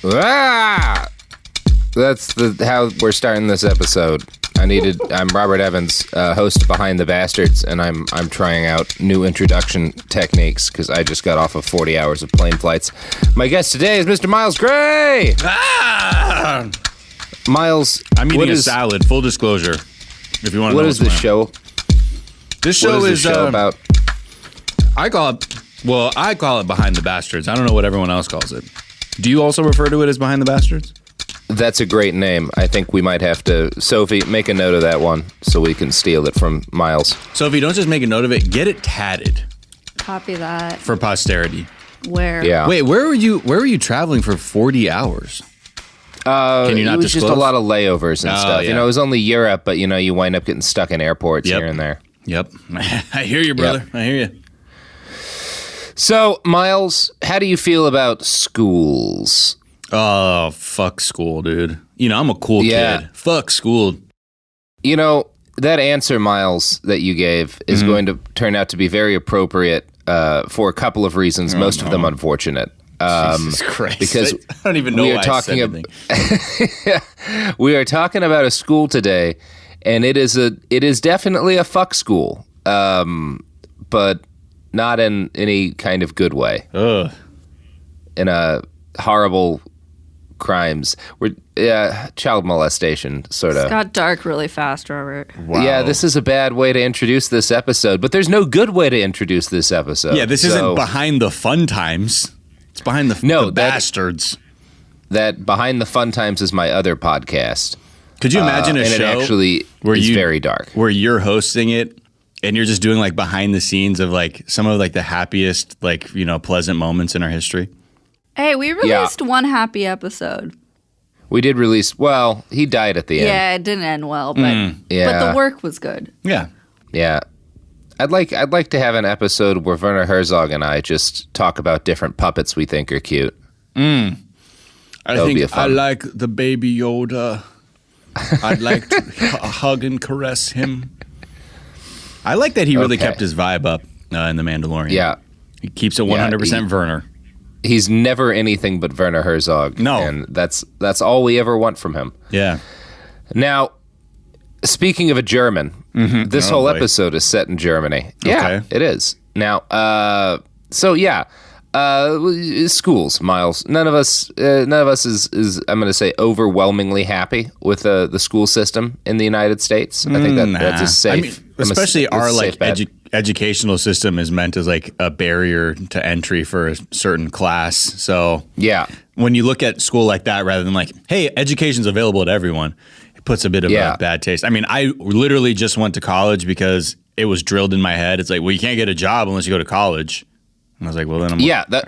Ah! That's how we're starting this episode. I'm Robert Evans, host of Behind the Bastards, and I'm trying out new introduction techniques because I just got off of 40 hours of plane flights. My guest today is Mr. Miles Gray. Ah! Miles, I'm eating a salad. Full disclosure, if you want to know. What is this show? This show is about? I call it Behind the Bastards. I don't know what everyone else calls it. Do you also refer to it as Behind the Bastards? That's a great name. I think we might have to, Sophie, make a note of that one so we can steal it from Miles. Sophie, don't just make a note of it. Get it tatted. Copy that. For posterity. Where? Yeah. Wait, where were you traveling for 40 hours? Can you not it was disclose? just a lot of layovers and stuff. Yeah. You know, it was only Europe, but you wind up getting stuck in airports here and there. Yep. I hear you, brother. Yep. I hear you. So, Miles, how do you feel about schools? Oh, fuck school, dude. You know, I'm a cool kid. Fuck school. You know, that answer, Miles, that you gave is going to turn out to be very appropriate for a couple of reasons, most of them unfortunate. Jesus Christ. Because I don't even know why I said anything. We are talking about a school today, and it is definitely a fuck school, but not in any kind of good way. Ugh. In a horrible crimes. Child molestation, sort of. It's got dark really fast, Robert. Wow. Yeah, this is a bad way to introduce this episode, but there's no good way to introduce this episode. Yeah, this isn't Behind the Fun Times. It's Behind the Bastards. That Behind the Fun Times is my other podcast. Could you imagine a and show it actually is very dark. Where you're hosting it and you're just doing like behind the scenes of like some of like the happiest, like, you know, pleasant moments in our history? Hey, we released one happy episode. We did release, well, he died at the end. Yeah, it didn't end well, but the work was good. Yeah. Yeah. I'd like to have an episode where Werner Herzog and I just talk about different puppets we think are cute. I think fun. I like the baby Yoda. I'd like to hug and caress him. I like that he really kept his vibe up in The Mandalorian. Yeah. He keeps it 100% Werner. He's never anything but Werner Herzog. No. And that's all we ever want from him. Yeah. Now, speaking of a German, this whole episode is set in Germany. Yeah, it is. Now, schools, Miles. None of us is I'm going to say overwhelmingly happy with the school system in the United States. I think that's a safe. I mean, especially our like educational system is meant as like a barrier to entry for a certain class. So yeah, when you look at school like that, rather than like, hey, education's available to everyone, it puts a bit of a bad taste. I mean, I literally just went to college because it was drilled in my head. It's like, well, you can't get a job unless you go to college. And I was like, well, then I'm going to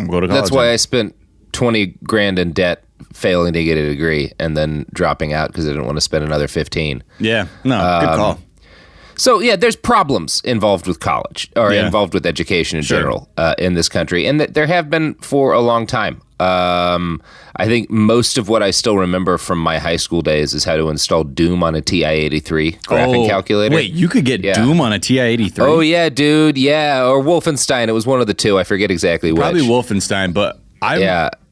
go to college. That's why I spent $20,000 in debt failing to get a degree and then dropping out because I didn't want to spend another 15. Yeah, no, good call. So, yeah, there's problems involved with college or involved with education in general in this country. And there have been for a long time. I think most of what I still remember from my high school days is how to install Doom on a TI-83 graphic calculator. Wait, you could get Doom on a TI-83? Oh, yeah, dude. Yeah. Or Wolfenstein. It was one of the two. I forget exactly which. Probably Wolfenstein, but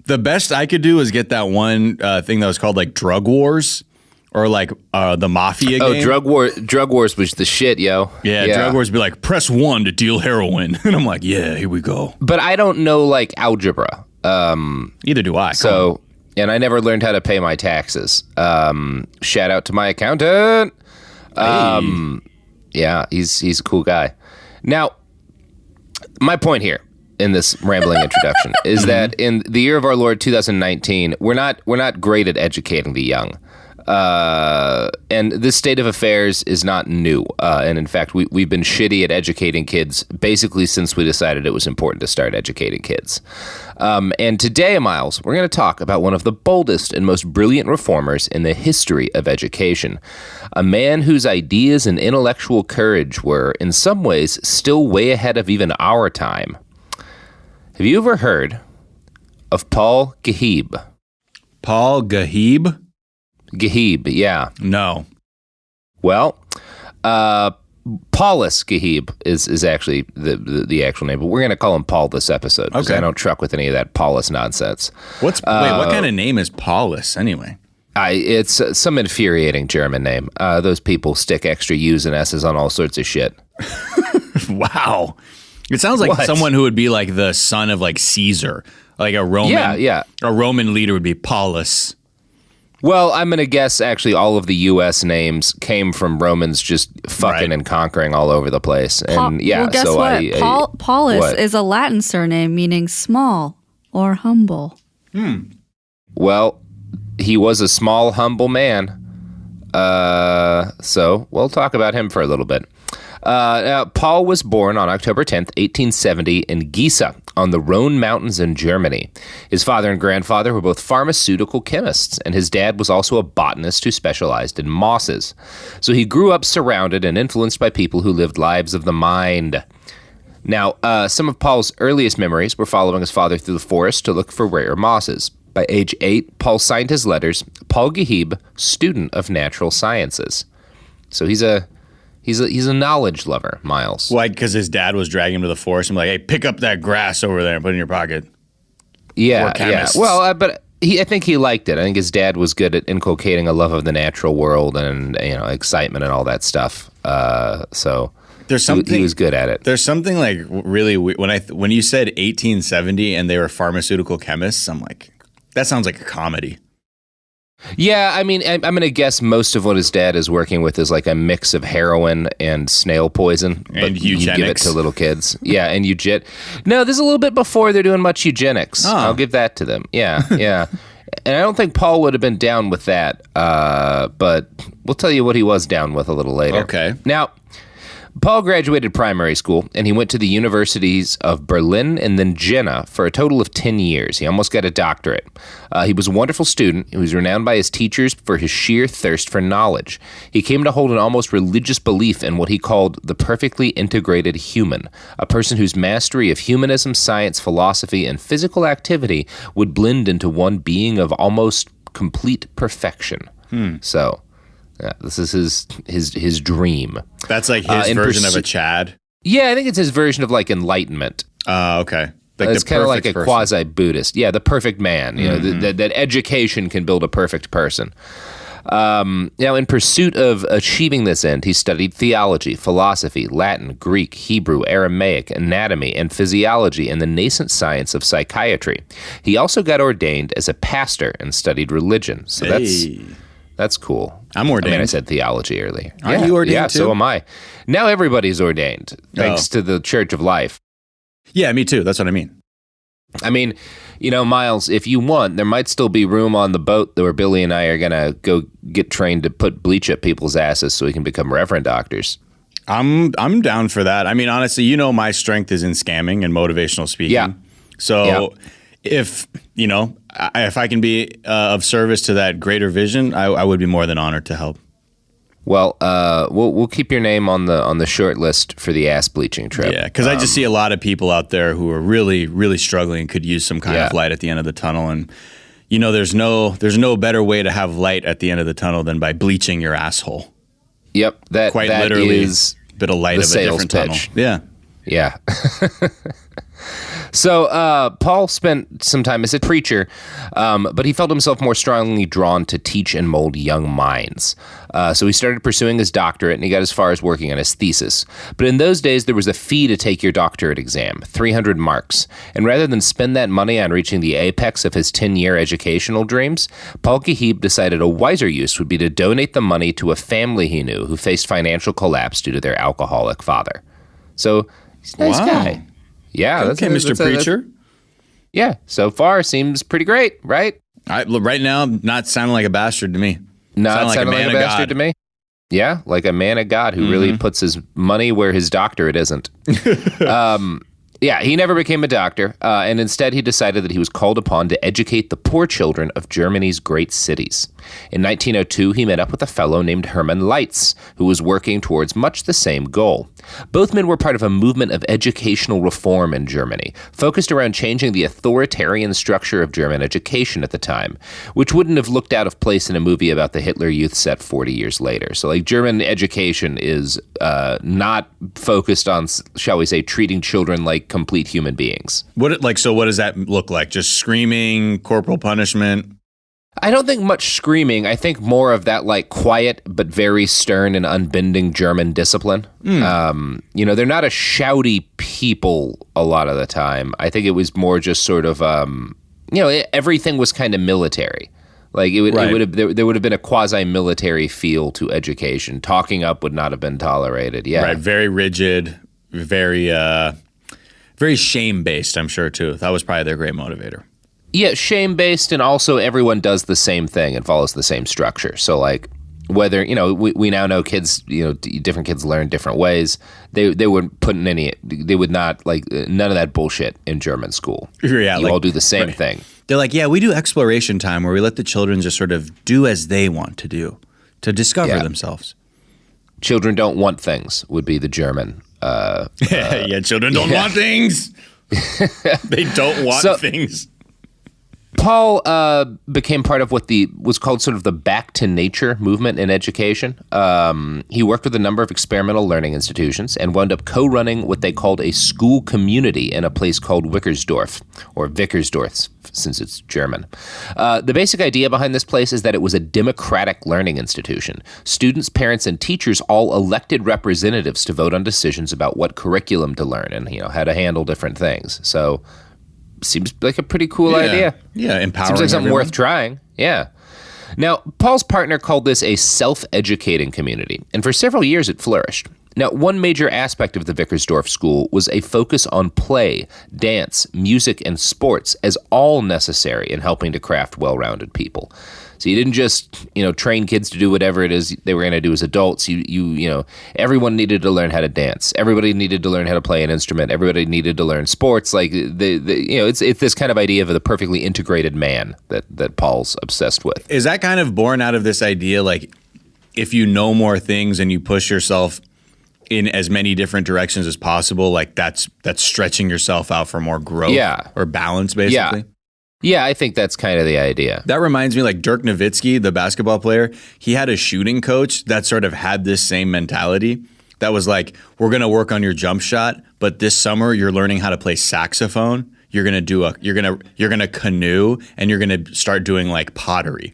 the best I could do is get that one thing that was called like Drug Wars. Or like the Mafia game. Oh, Drug Wars was the shit, yo. Yeah, Drug Wars would be like, press 1 to deal heroin. And I'm like, yeah, here we go. But I don't know like algebra. Neither do I. So, and I never learned how to pay my taxes. Shout out to my accountant. Yeah, he's a cool guy. Now, my point here in this rambling introduction is that in the year of our Lord 2019, we're not great at educating the young. And this state of affairs is not new. And in fact, we've been shitty at educating kids basically since we decided it was important to start educating kids. And today, Miles, we're going to talk about one of the boldest and most brilliant reformers in the history of education. A man whose ideas and intellectual courage were, in some ways, still way ahead of even our time. Have you ever heard of Paul Geheeb? Paul Geheeb? Geheeb, yeah. No. Well, Paulus Geheeb is actually the actual name, but we're going to call him Paul this episode because I don't truck with any of that Paulus nonsense. Wait, what kind of name is Paulus anyway? It's some infuriating German name. Those people stick extra U's and S's on all sorts of shit. Wow. It sounds like someone who would be like the son of like Caesar, like a Roman. Yeah. A Roman leader would be Paulus. Well, I'm going to guess actually all of the U.S. names came from Romans just fucking and conquering all over the place. And guess so what? Paulus is a Latin surname meaning small or humble. Well, he was a small, humble man. So we'll talk about him for a little bit. Now, Paul was born on October 10th, 1870 in Gisa on the Rhone Mountains in Germany. His father and grandfather were both pharmaceutical chemists, and his dad was also a botanist who specialized in mosses. So he grew up surrounded and influenced by people who lived lives of the mind. Now, some of Paul's earliest memories were following his father through the forest to look for rare mosses. By age 8, Paul signed his letters, Paul Geheeb, student of natural sciences. So he's a knowledge lover, Miles. Why? Because his dad was dragging him to the forest and be like, hey, pick up that grass over there and put it in your pocket. Yeah. Well, but I think he liked it. I think his dad was good at inculcating a love of the natural world and excitement and all that stuff. So there's something he was good at it. There's something like really when you said 1870 and they were pharmaceutical chemists, I'm like, that sounds like a comedy. Yeah, I mean, I'm going to guess most of what his dad is working with is like a mix of heroin and snail poison. And eugenics. You give it to little kids. Yeah, and No, there's a little bit before they're doing much eugenics. Oh. I'll give that to them. Yeah. And I don't think Paul would have been down with that, but we'll tell you what he was down with a little later. Okay. Now, Paul graduated primary school, and he went to the universities of Berlin and then Jena for a total of 10 years. He almost got a doctorate. He was a wonderful student. He was renowned by his teachers for his sheer thirst for knowledge. He came to hold an almost religious belief in what he called the perfectly integrated human, a person whose mastery of humanism, science, philosophy, and physical activity would blend into one being of almost complete perfection. So... yeah, this is his dream. That's like his version of a Chad? Yeah, I think it's his version of like enlightenment. Okay. Like it's kind of like a person. Quasi-Buddhist. Yeah, the perfect man. That education can build a perfect person. Now, in pursuit of achieving this end, he studied theology, philosophy, Latin, Greek, Hebrew, Aramaic, anatomy, and physiology in the nascent science of psychiatry. He also got ordained as a pastor and studied religion. So that's cool. I'm ordained. I mean, I said theology earlier. Are you ordained too? Yeah, so am I. Now everybody's ordained, thanks to the Church of Life. Yeah, me too. That's what I mean. I mean, Miles, if you want, there might still be room on the boat where Billy and I are going to go get trained to put bleach up people's asses so we can become reverend doctors. I'm down for that. I mean, honestly, my strength is in scamming and motivational speaking. Yeah. So if I can be of service to that greater vision, I would be more than honored to help. Well, we'll keep your name on the short list for the ass bleaching trip. Yeah, because I just see a lot of people out there who are really, really struggling and could use some kind of light at the end of the tunnel. And there's no better way to have light at the end of the tunnel than by bleaching your asshole. Yep, that literally is a bit of light of a different pitch. Tunnel. Yeah. So Paul spent some time as a preacher, but he felt himself more strongly drawn to teach and mold young minds. So he started pursuing his doctorate, and he got as far as working on his thesis. But in those days, there was a fee to take your doctorate exam, 300 marks. And rather than spend that money on reaching the apex of his 10-year educational dreams, Paul Geheeb decided a wiser use would be to donate the money to a family he knew who faced financial collapse due to their alcoholic father. So he's a nice guy. Yeah. Okay, Mr. Preacher. Yeah. So far, seems pretty great, right? Right now, not sounding like a bastard to me. Not sounding like a bastard to me? Yeah, like a man of God who really puts his money where his doctorate isn't. Yeah, he never became a doctor, and instead he decided that he was called upon to educate the poor children of Germany's great cities. In 1902, he met up with a fellow named Hermann Leitz, who was working towards much the same goal. Both men were part of a movement of educational reform in Germany, focused around changing the authoritarian structure of German education at the time, which wouldn't have looked out of place in a movie about the Hitler Youth set 40 years later. So, like, German education is not focused on, shall we say, treating children like complete human beings. So what does that look like? Just screaming, corporal punishment? I don't think much screaming. I think more of that, like, quiet but very stern and unbending German discipline. They're not a shouty people a lot of the time. I think it was more just sort of, everything was kind of military. Like there would have been a quasi-military feel to education. Talking up would not have been tolerated. Yeah, right. Very rigid, very shame-based. I'm sure too. That was probably their great motivator. Yeah, shame-based, and also everyone does the same thing and follows the same structure. So, like, whether, we now know kids, different kids learn different ways. They wouldn't put in they would not, like, none of that bullshit in German school. Yeah, you all do the same thing. They're like, yeah, we do exploration time where we let the children just sort of do as they want to do, to discover themselves. Children don't want things would be the German. Children don't want things. They don't want things. Paul became part of what was called sort of the back to nature movement in education. He worked with a number of experimental learning institutions and wound up co-running what they called a school community in a place called Wickersdorf, or Wickersdorf, since it's German. The basic idea behind this place is that it was a democratic learning institution. Students, parents, and teachers all elected representatives to vote on decisions about what curriculum to learn and how to handle different things. So seems like a pretty cool idea. Yeah, empowering. Seems like something worth trying. Yeah. Now, Paul's partner called this a self-educating community, and for several years it flourished. Now, one major aspect of the Wickersdorf school was a focus on play, dance, music, and sports as all necessary in helping to craft well-rounded people. So you didn't just, train kids to do whatever it is they were going to do as adults. Everyone needed to learn how to dance. Everybody needed to learn how to play an instrument. Everybody needed to learn sports. Like it's this kind of idea of the perfectly integrated man that Paul's obsessed with. Is that kind of born out of this idea, like, if you know more things and you push yourself in as many different directions as possible, like that's stretching yourself out for more growth or balance, basically? Yeah, I think that's kind of the idea. That reminds me, like, Dirk Nowitzki, the basketball player, he had a shooting coach that sort of had this same mentality that was like, we're going to work on your jump shot, but this summer you're learning how to play saxophone. You're going to canoe, and you're going to start doing, like, pottery.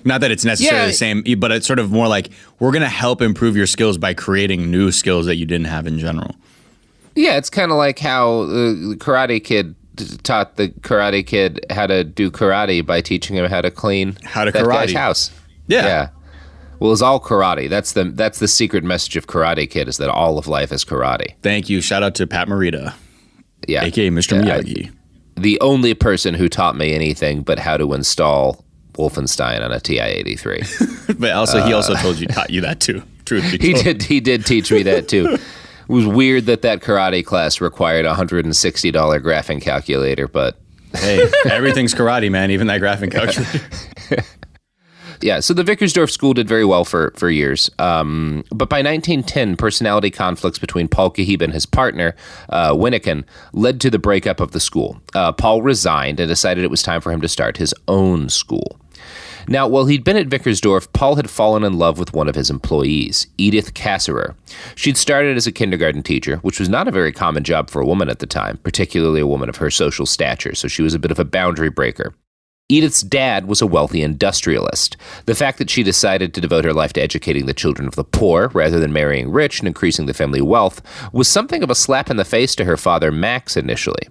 Not that it's necessarily the same, but it's sort of more like, we're going to help improve your skills by creating new skills that you didn't have in general. Yeah, it's kind of like how the Karate Kid taught the Karate Kid how to do karate by teaching him how to clean that guy's house. Yeah. Well, it's all karate. That's the secret message of Karate Kid, is that all of life is karate. Thank you. Shout out to Pat Morita, a.k.a. Mr. Miyagi. The only person who taught me anything but how to install Wolfenstein on a TI-83. But also, he also taught you that too. Truth be told. He did teach me that too. It was weird that karate class required a $160 graphing calculator, but hey, everything's karate, man, even that graphing calculator. Yeah, so the Wickersdorf school did very well for years. But by 1910, personality conflicts between Paul Geheeb and his partner, Winniken, led to the breakup of the school. Paul resigned and decided it was time for him to start his own school. Now, while he'd been at Wickersdorf, Paul had fallen in love with one of his employees, Edith Kasserer. She'd started as a kindergarten teacher, which was not a very common job for a woman at the time, particularly a woman of her social stature, so she was a bit of a boundary breaker. Edith's dad was a wealthy industrialist. The fact that she decided to devote her life to educating the children of the poor rather than marrying rich and increasing the family wealth was something of a slap in the face to her father, Max, initially.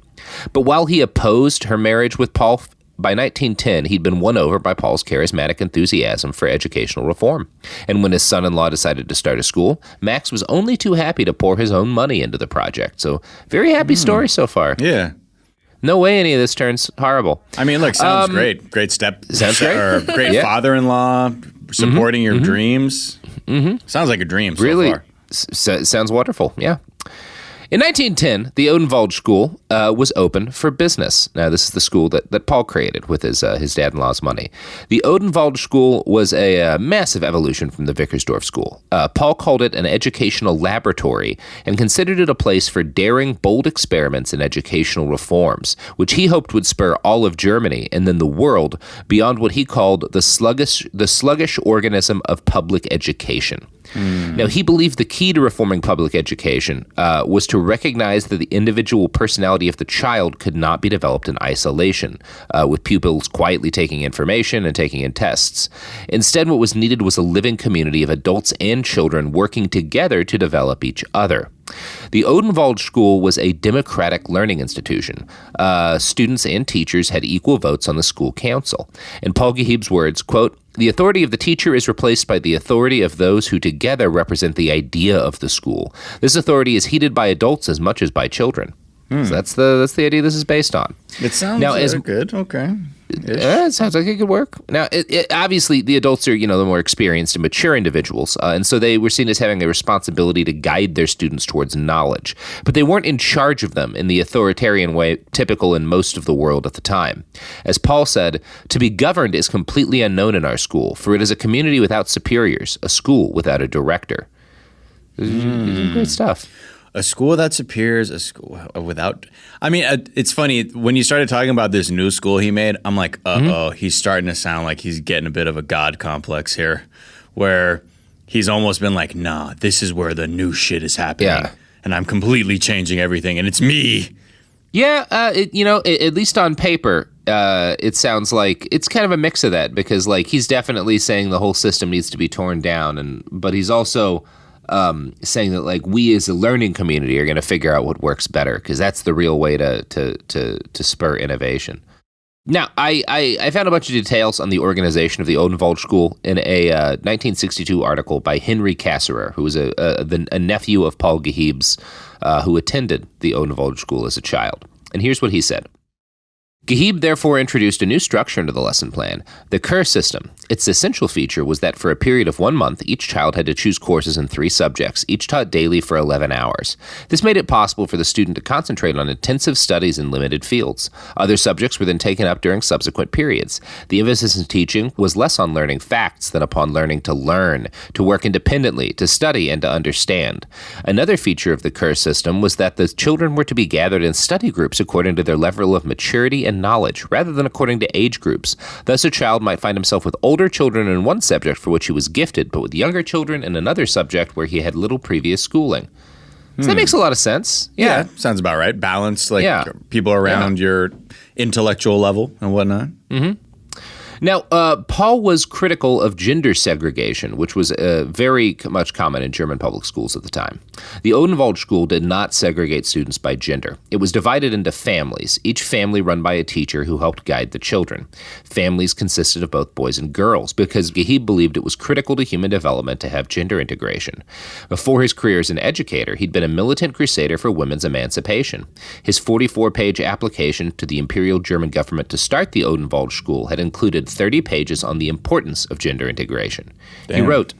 But while he opposed her marriage with Paul, by 1910, he'd been won over by Paul's charismatic enthusiasm for educational reform. And when his son-in-law decided to start a school, Max was only too happy to pour his own money into the project. So, very happy story so far. Yeah. No way any of this turns horrible. I mean, look, sounds great. Great step. Sounds great. Or great father-in-law, supporting your dreams. Sounds like a dream so really far. Sounds wonderful, yeah. In 1910, the Odenwald School was open for business. Now, this is the school that Paul created with his dad-in-law's money. The Odenwald School was a massive evolution from the Wickersdorf School. Paul called it an educational laboratory and considered it a place for daring, bold experiments in educational reforms, which he hoped would spur all of Germany and then the world beyond what he called the sluggish organism of public education. Now, he believed the key to reforming public education was to recognize that the individual personality of the child could not be developed in isolation, with pupils quietly taking information and taking in tests. Instead, what was needed was a living community of adults and children working together to develop each other. The Odenwald School was a democratic learning institution. Students and teachers had equal votes on the school council. In Paul Geheeb's words, quote, "The authority of the teacher is replaced by the authority of those who together represent the idea of the school. This authority is heeded by adults as much as by children." So that's the idea this is based on. It sounds good. Okay. It sounds like it could work. Now, obviously, the adults are, the more experienced and mature individuals, and so they were seen as having a responsibility to guide their students towards knowledge. But they weren't in charge of them in the authoritarian way typical in most of the world at the time. As Paul said, "To be governed is completely unknown in our school, for it is a community without superiors, a school without a director." Great stuff. A school that superiors, a school without... I mean, it's funny. When you started talking about this new school he made, I'm like, he's starting to sound like he's getting a bit of a God complex here, where he's almost been like, nah, this is where the new shit is happening. And I'm completely changing everything, and it's me. Yeah, at least on paper, it sounds like it's kind of a mix of that, because he's definitely saying the whole system needs to be torn down, but he's also... saying that we as a learning community are going to figure out what works better, because that's the real way to spur innovation. Now, I found a bunch of details on the organization of the Odenwald School in a 1962 article by Henry Kasserer, who was a nephew of Paul Geheeb's, who attended the Odenwald School as a child. And here's what he said. Geheeb therefore introduced a new structure into the lesson plan, the Kerr system. Its essential feature was that for a period of 1 month, each child had to choose courses in 3 subjects, each taught daily for 11 hours. This made it possible for the student to concentrate on intensive studies in limited fields. Other subjects were then taken up during subsequent periods. The emphasis in teaching was less on learning facts than upon learning to learn, to work independently, to study, and to understand. Another feature of the Kerr system was that the children were to be gathered in study groups according to their level of maturity and knowledge, rather than according to age groups. Thus, a child might find himself with older children in one subject for which he was gifted, but with younger children in another subject where he had little previous schooling. So that makes a lot of sense. Yeah, sounds about right. Balanced, people around your intellectual level and whatnot. Mm-hmm. Now, Paul was critical of gender segregation, which was very much common in German public schools at the time. The Odenwald School did not segregate students by gender. It was divided into families, each family run by a teacher who helped guide the children. Families consisted of both boys and girls, because Geheeb believed it was critical to human development to have gender integration. Before his career as an educator, he'd been a militant crusader for women's emancipation. His 44-page application to the Imperial German government to start the Odenwald School had included 30 pages on the importance of gender integration. Damn. He wrote,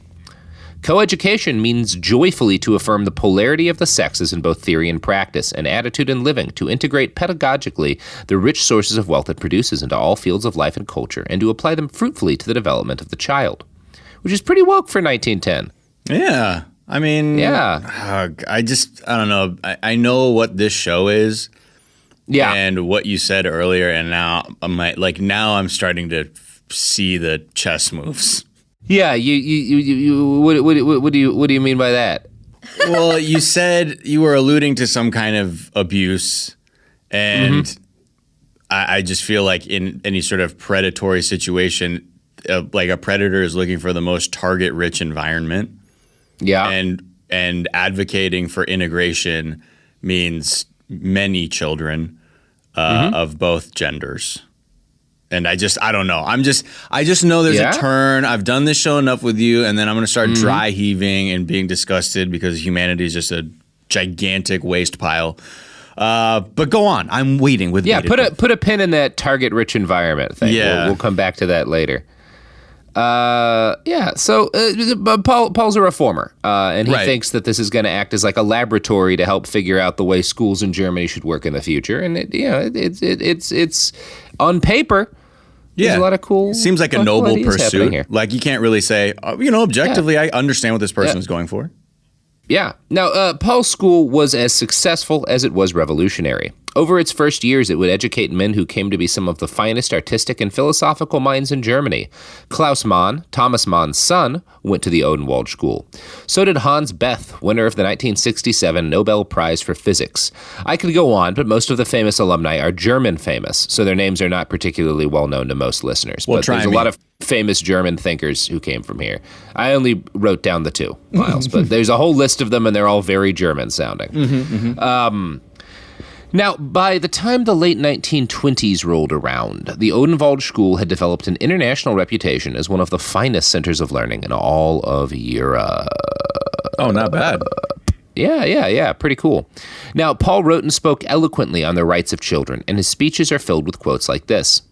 "Coeducation means joyfully to affirm the polarity of the sexes in both theory and practice, and attitude and living, to integrate pedagogically the rich sources of wealth it produces into all fields of life and culture, and to apply them fruitfully to the development of the child." Which is pretty woke for 1910. Yeah. I mean, I don't know. I know what this show is. Yeah, and what you said earlier, and now I'm starting to see the chess moves. Yeah, what do you mean by that? Well, you said you were alluding to some kind of abuse, and I just feel like in any sort of predatory situation, like a predator is looking for the most target-rich environment. Yeah, and advocating for integration means many children of both genders. And I don't know. I just know there's a turn. I've done this show enough with you, and then I'm going to start dry heaving and being disgusted because humanity is just a gigantic waste pile. But go on. I'm waiting with put a pin in that target-rich environment thing. Yeah. We'll come back to that later. So Paul's a reformer, and he thinks that this is going to act as like a laboratory to help figure out the way schools in Germany should work in the future. And it's on paper. There's a lot of cool. Seems like a noble pursuit. Like you can't really say, objectively, I understand what this person is going for. Yeah. Now, Paul's school was as successful as it was revolutionary. Over its first years, it would educate men who came to be some of the finest artistic and philosophical minds in Germany. Klaus Mann, Thomas Mann's son, went to the Odenwald school. So did Hans Bethe, winner of the 1967 Nobel Prize for Physics. I could go on, but most of the famous alumni are German famous, so their names are not particularly well known to most listeners. But there's a lot of famous German thinkers who came from here. I only wrote down the two, Miles, but there's a whole list of them, and they're all very German sounding. Now, by the time the late 1920s rolled around, the Odenwald School had developed an international reputation as one of the finest centers of learning in all of Europe. Oh, not bad. Yeah, pretty cool. Now, Paul wrote and spoke eloquently on the rights of children, and his speeches are filled with quotes like this.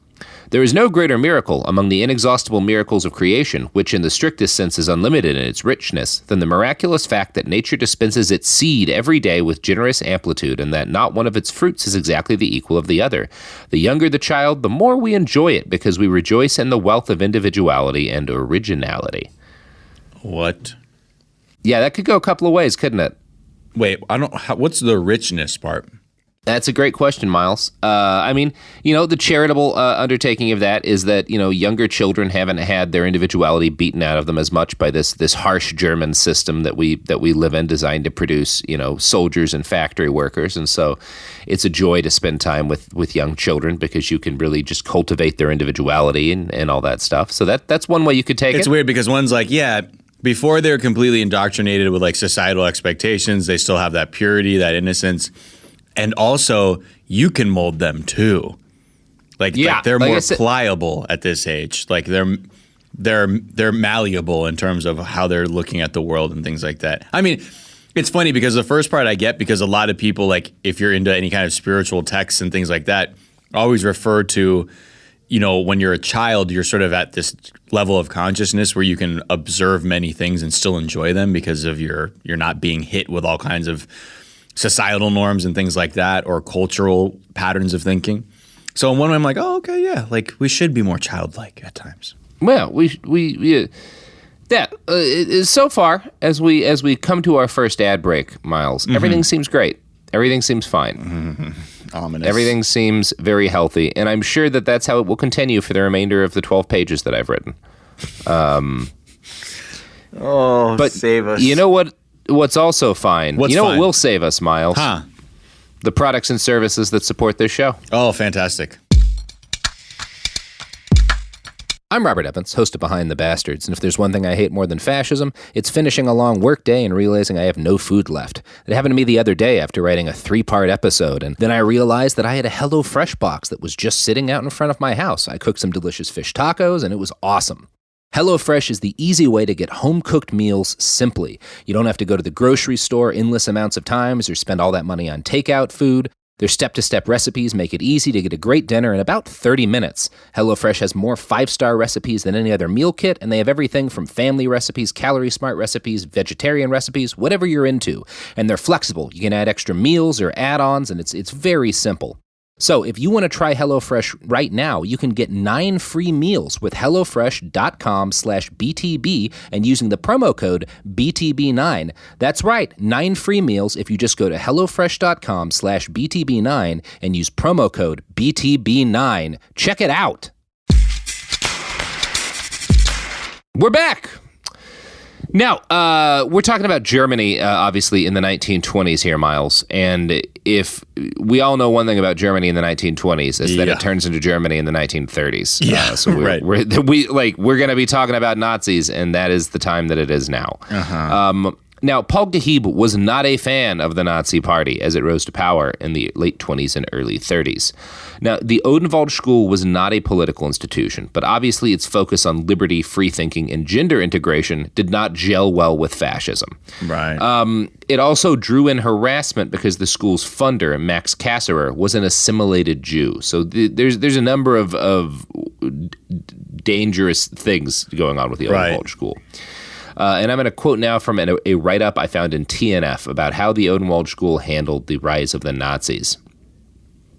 There is no greater miracle among the inexhaustible miracles of creation, which in the strictest sense is unlimited in its richness, than the miraculous fact that nature dispenses its seed every day with generous amplitude, and that not one of its fruits is exactly the equal of the other. The younger the child, the more we enjoy it, because we rejoice in the wealth of individuality and originality. What? Yeah, that could go a couple of ways, couldn't it? Wait, what's the richness part? That's a great question, Miles. The charitable undertaking of that is that, younger children haven't had their individuality beaten out of them as much by this harsh German system that we live in, designed to produce, soldiers and factory workers. And so it's a joy to spend time with young children because you can really just cultivate their individuality and all that stuff. So that's one way you could take it. It's weird because one's like, before they're completely indoctrinated with like societal expectations, they still have that purity, that innocence. And also, you can mold them too. Like they're more pliable at this age. Like they're malleable in terms of how they're looking at the world and things like that. I mean, it's funny because the first part I get because a lot of people, like if you're into any kind of spiritual texts and things like that, always refer to, when you're a child, you're sort of at this level of consciousness where you can observe many things and still enjoy them because of you're not being hit with all kinds of societal norms and things like that, or cultural patterns of thinking. So in one way, I'm like, oh, okay, yeah, like we should be more childlike at times. Well, so far as we come to our first ad break, Miles, everything seems great. Everything seems fine. Ominous. Everything seems very healthy, and I'm sure that that's how it will continue for the remainder of the 12 pages that I've written. But save us. You know what? What's also fine? What will save us, Miles? Huh? The products and services that support this show. Oh, fantastic. I'm Robert Evans, host of Behind the Bastards, and if there's one thing I hate more than fascism, it's finishing a long workday and realizing I have no food left. It happened to me the other day after writing a 3-part episode, and then I realized that I had a HelloFresh box that was just sitting out in front of my house. I cooked some delicious fish tacos, and it was awesome. HelloFresh is the easy way to get home-cooked meals simply. You don't have to go to the grocery store endless amounts of times or spend all that money on takeout food. Their step-to-step recipes make it easy to get a great dinner in about 30 minutes. HelloFresh has more 5-star recipes than any other meal kit, and they have everything from family recipes, calorie-smart recipes, vegetarian recipes, whatever you're into. And they're flexible. You can add extra meals or add-ons, and it's very simple. So if you want to try HelloFresh right now, you can get 9 free meals with HelloFresh.com/BTB and using the promo code BTB9. That's right, 9 free meals if you just go to HelloFresh.com/BTB9 and use promo code BTB9. Check it out. We're back. Now, we're talking about Germany, obviously, in the 1920s here, Miles. And if we all know one thing about Germany in the 1920s, is that it turns into Germany in the 1930s. Yeah, so right. we're going to be talking about Nazis, and that is the time that it is now. Now, Paul Geheeb was not a fan of the Nazi Party as it rose to power in the late 20s and early 30s. Now, the Odenwald School was not a political institution, but obviously its focus on liberty, free thinking, and gender integration did not gel well with fascism. Right. It also drew in harassment because the school's funder, Max Kasserer, was an assimilated Jew. So there's a number of dangerous things going on with the Odenwald School. And I'm going to quote now from a write-up I found in TNF about how the Odenwald School handled the rise of the Nazis.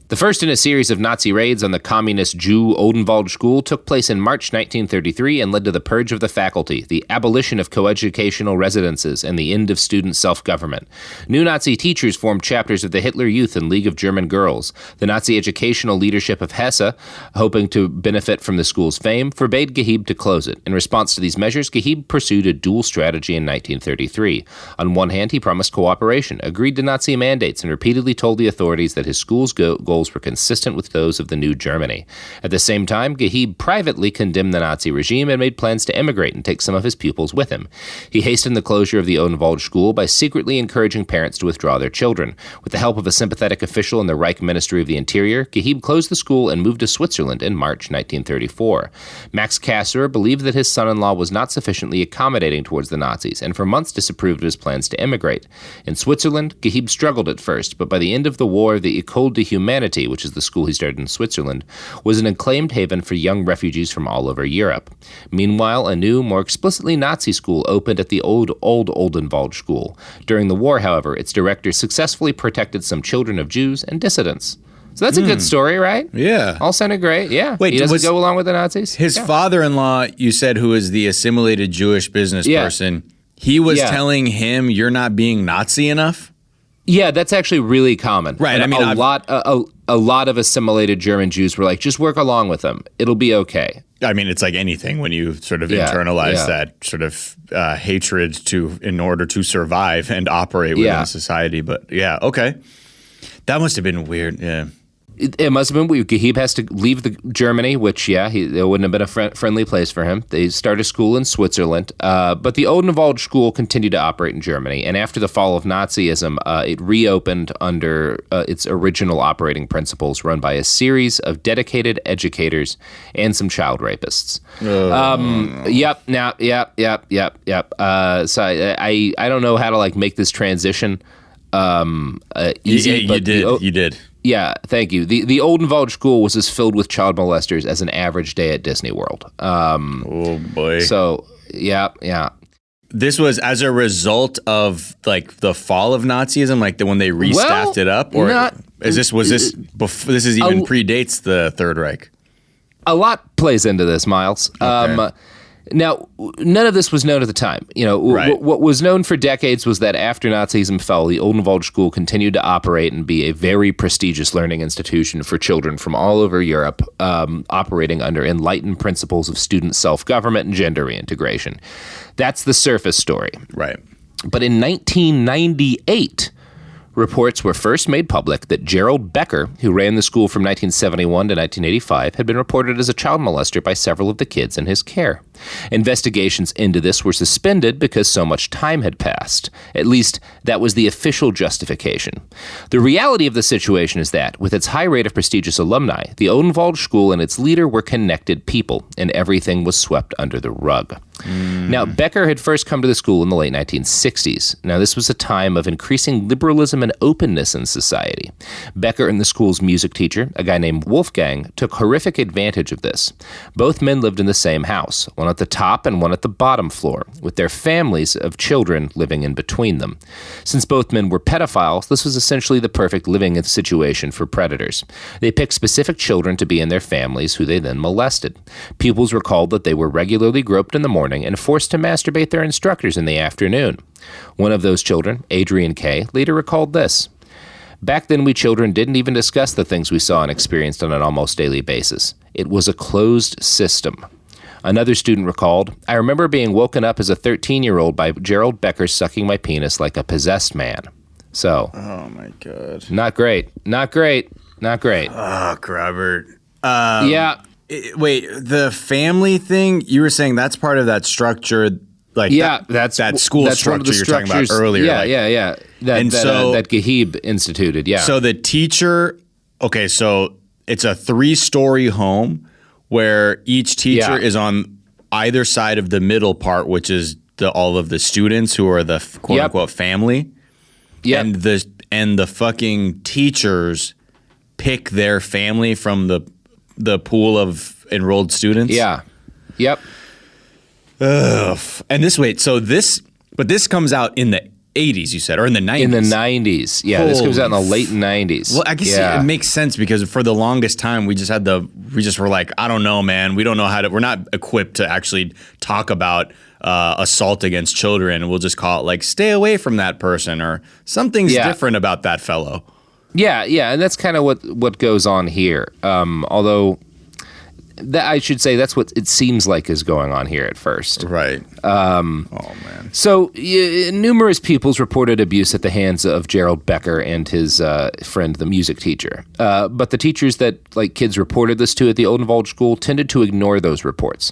The first in a series of Nazi raids on the communist Jew Odenwald School took place in March 1933 and led to the purge of the faculty, the abolition of coeducational residences, and the end of student self-government. New Nazi teachers formed chapters of the Hitler Youth and League of German Girls. The Nazi educational leadership of Hesse, hoping to benefit from the school's fame, forbade Geheeb to close it. In response to these measures, Geheeb pursued a dual strategy in 1933. On one hand, he promised cooperation, agreed to Nazi mandates, and repeatedly told the authorities that his school's goals were consistent with those of the new Germany. At the same time, Geheeb privately condemned the Nazi regime and made plans to emigrate and take some of his pupils with him. He hastened the closure of the Odenwald School by secretly encouraging parents to withdraw their children. With the help of a sympathetic official in the Reich Ministry of the Interior, Geheeb closed the school and moved to Switzerland in March 1934. Max Kasser believed that his son-in-law was not sufficiently accommodating towards the Nazis and for months disapproved of his plans to emigrate. In Switzerland, Geheeb struggled at first, but by the end of the war, the École de Humanité, which is the school he started in Switzerland, was an acclaimed haven for young refugees from all over Europe. Meanwhile, a new, more explicitly Nazi school opened at the old Odenwald School. During the war, however, its director successfully protected some children of Jews and dissidents. So that's a good story, right? Yeah. All sounded great. Yeah. Wait, he doesn't go along with the Nazis? His father-in-law, you said, who is the assimilated Jewish business person, he was telling him, you're not being Nazi enough? Yeah, that's actually really common. Right. And a lot of assimilated German Jews were like, just work along with them. It'll be okay. I mean, it's like anything when you sort of internalize that sort of hatred in order to survive and operate within society. But yeah, okay. That must have been weird. Yeah. It must have been weird. Geheeb has to leave Germany, which, it wouldn't have been a friendly place for him. They started school in Switzerland, but the Odenwald School continued to operate in Germany. And after the fall of Nazism, it reopened under its original operating principles, run by a series of dedicated educators and some child rapists. So I don't know how to make this transition easy. You did. Yeah, thank you. The Odenwald School was as filled with child molesters as an average day at Disney World. Oh, boy. So, yeah. This was as a result of, the fall of Nazism, when they restaffed it up? Or this even predates the Third Reich? A lot plays into this, Miles. Okay. Now, none of this was known at the time. What was known for decades was that after Nazism fell, the Odenwald School continued to operate and be a very prestigious learning institution for children from all over Europe, operating under enlightened principles of student self-government and gender reintegration. That's the surface story. Right. But in 1998... reports were first made public that Gerald Becker, who ran the school from 1971 to 1985, had been reported as a child molester by several of the kids in his care. Investigations into this were suspended because so much time had passed. At least, that was the official justification. The reality of the situation is that, with its high rate of prestigious alumni, the Odenwald School and its leader were connected people, and everything was swept under the rug. Now, Becker had first come to the school in the late 1960s. Now, this was a time of increasing liberalism and openness in society. Becker and the school's music teacher, a guy named Wolfgang, took horrific advantage of this. Both men lived in the same house, one at the top and one at the bottom floor, with their families of children living in between them. Since both men were pedophiles, this was essentially the perfect living situation for predators. They picked specific children to be in their families, who they then molested. Pupils recalled that they were regularly groped in the morning and forced to masturbate their instructors in the afternoon. One of those children, Adrian K., later recalled this. Back then, we children didn't even discuss the things we saw and experienced on an almost daily basis. It was a closed system. Another student recalled, I remember being woken up as a 13-year-old by Gerald Becker sucking my penis like a possessed man. So. Oh, my God. Not great. Oh, Robert. Yeah. Wait, the family thing, you were saying that's part of that structure, that school structure you're talking about earlier. Yeah. That Geheeb instituted, yeah. So the teacher, so it's a 3-story home where each teacher is on either side of the middle part, which is all of the students who are the quote-unquote family. Yep. And the fucking teachers pick their family from the pool of enrolled students? Yeah. Yep. Ugh. And this comes out in the 80s, you said, or in the 90s? In the 90s. Yeah, this comes out in the late 90s. Well, I guess it makes sense because for the longest time, we just were like, I don't know, man. We don't know we're not equipped to actually talk about assault against children. We'll just call it like, stay away from that person, or something's different about that fellow. Yeah, and that's kind of what goes on here. Although, I should say that's what it seems like is going on here at first. Right. Oh, man. So numerous pupils reported abuse at the hands of Gerald Becker and his friend, the music teacher. But the teachers that kids reported this to at the Odenwald school tended to ignore those reports.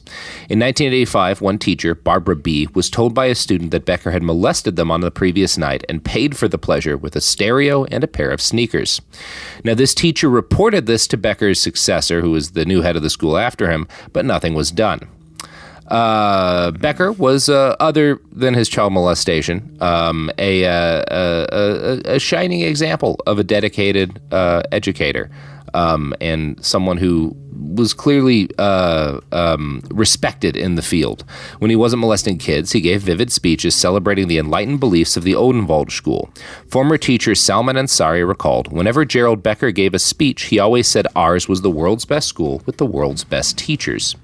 In 1985, one teacher, Barbara B., was told by a student that Becker had molested them on the previous night and paid for the pleasure with a stereo and a pair of sneakers. Now, this teacher reported this to Becker's successor, who was the new head of the school after him, but nothing was done. Becker was, other than his child molestation, a shining example of a dedicated educator, and someone who was clearly respected in the field. When he wasn't molesting kids, he gave vivid speeches celebrating the enlightened beliefs of the Odenwald school. Former teacher Salman Ansari recalled, whenever Gerald Becker gave a speech, he always said ours was the world's best school with the world's best teachers.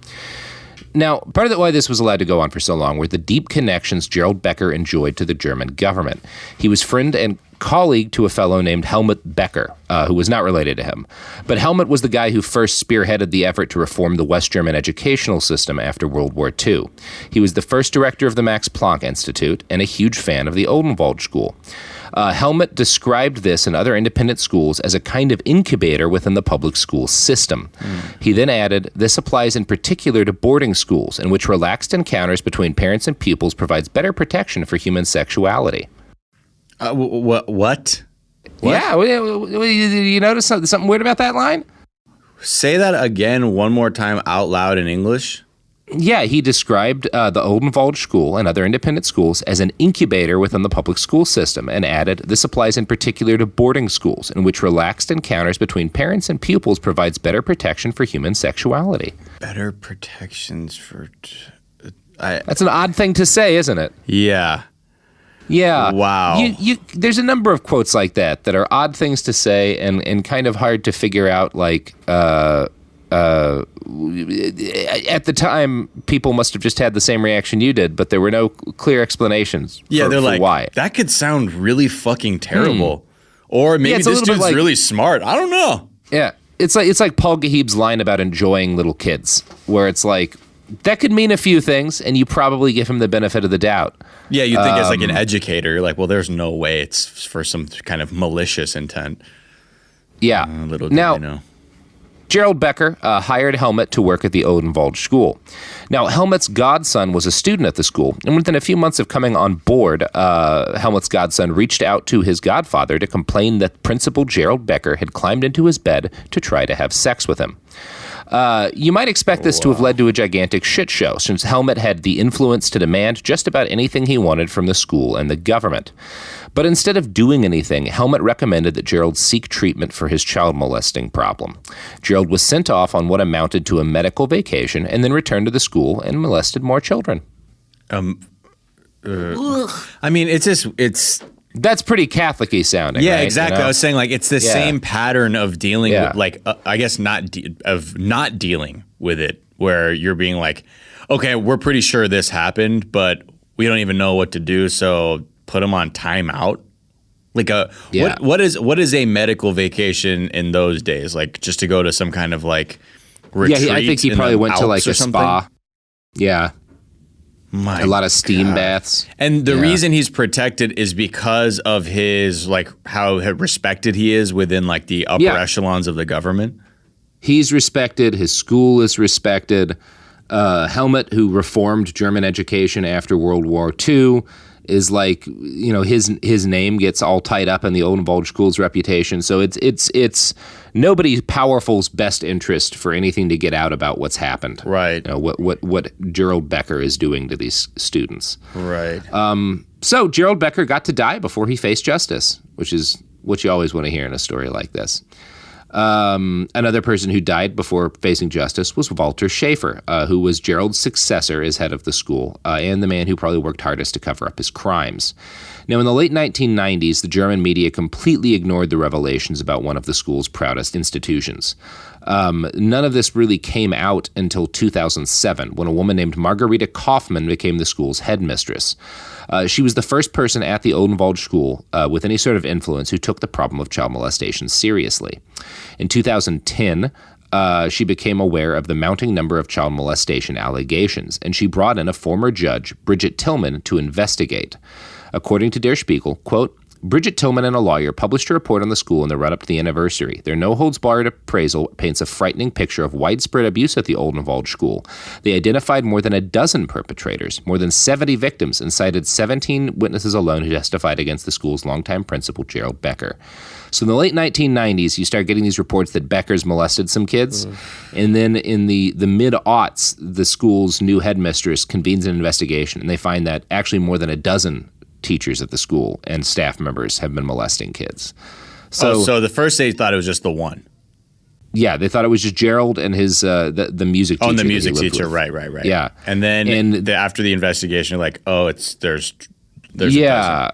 Now, part of why this was allowed to go on for so long were the deep connections Gerald Becker enjoyed to the German government. He was friend and colleague to a fellow named Helmut Becker, who was not related to him. But Helmut was the guy who first spearheaded the effort to reform the West German educational system after World War II. He was the first director of the Max Planck Institute and a huge fan of the Odenwald School. Helmut described this and other independent schools as a kind of incubator within the public school system. He then added, this applies in particular to boarding schools, in which relaxed encounters between parents and pupils provides better protection for human sexuality. What? Yeah, you notice something weird about that line? Say that again one more time out loud in English. Yeah, he described the Odenwald School and other independent schools as an incubator within the public school system and added, this applies in particular to boarding schools, in which relaxed encounters between parents and pupils provides better protection for human sexuality. Better protections for... That's an odd thing to say, isn't it? Yeah. Yeah. Wow. There's a number of quotes like that are odd things to say and kind of hard to figure out, at the time, people must have just had the same reaction you did, but there were no clear explanations for why. That could sound really fucking terrible. Or maybe this dude's really smart. I don't know. Yeah. It's like Paul Geheeb's line about enjoying little kids, where it's like, that could mean a few things, and you probably give him the benefit of the doubt. Yeah, you think as an educator, you're like, well, there's no way it's for some kind of malicious intent. Yeah. Little do you know. Gerald Becker hired Helmut to work at the Odenwald School. Now, Helmut's godson was a student at the school, and within a few months of coming on board, Helmut's godson reached out to his godfather to complain that Principal Gerald Becker had climbed into his bed to try to have sex with him. You might expect this to have led to a gigantic shit show, since Helmut had the influence to demand just about anything he wanted from the school and the government. But instead of doing anything, Helmut recommended that Gerald seek treatment for his child molesting problem. Gerald was sent off on what amounted to a medical vacation and then returned to the school and molested more children. I mean, it's... That's pretty Catholic-y sounding. Yeah, right? exactly. You know? I was saying it's the same pattern of dealing with, I guess not dealing with it, where you're being like, okay, we're pretty sure this happened, but we don't even know what to do, so put them on timeout. What is a medical vacation in those days? Like just to go to some kind of retreat? Yeah, I think he probably went to a spa. Yeah. A lot of steam baths. And the reason he's protected is because of his, how respected he is within, the upper echelons of the government? He's respected. His school is respected. Helmut, who reformed German education after World War II, is his name gets all tied up in the Odenwald School's reputation. So it's nobody powerful's best interest for anything to get out about what's happened. Right. What Gerald Becker is doing to these students. Right. So Gerald Becker got to die before he faced justice, which is what you always want to hear in a story like this. Another person who died before facing justice was Walter Schaefer, who was Gerald's successor as head of the school, and the man who probably worked hardest to cover up his crimes. Now, in the late 1990s, the German media completely ignored the revelations about one of the school's proudest institutions. None of this really came out until 2007, when a woman named Margarita Kaufmann became the school's headmistress. She was the first person at the Odenwald school with any sort of influence who took the problem of child molestation seriously. In 2010, she became aware of the mounting number of child molestation allegations, and she brought in a former judge, Bridget Tillman, to investigate. According to Der Spiegel, quote, Bridget Tillman and a lawyer published a report on the school in the run-up to the anniversary. Their no-holds-barred appraisal paints a frightening picture of widespread abuse at the Odenwald school. They identified more than a dozen perpetrators, more than 70 victims, and cited 17 witnesses alone who testified against the school's longtime principal, Gerald Becker. So in the late 1990s, you start getting these reports that Becker's molested some kids. And then in the mid-aughts, the school's new headmistress convenes an investigation, and they find that actually more than a dozen teachers at the school and staff members have been molesting kids. So the first they thought it was just the one. Yeah, they thought it was just Gerald and his the music teacher. Oh, and the music teacher, right. Yeah, and then after the investigation, like, there's yeah.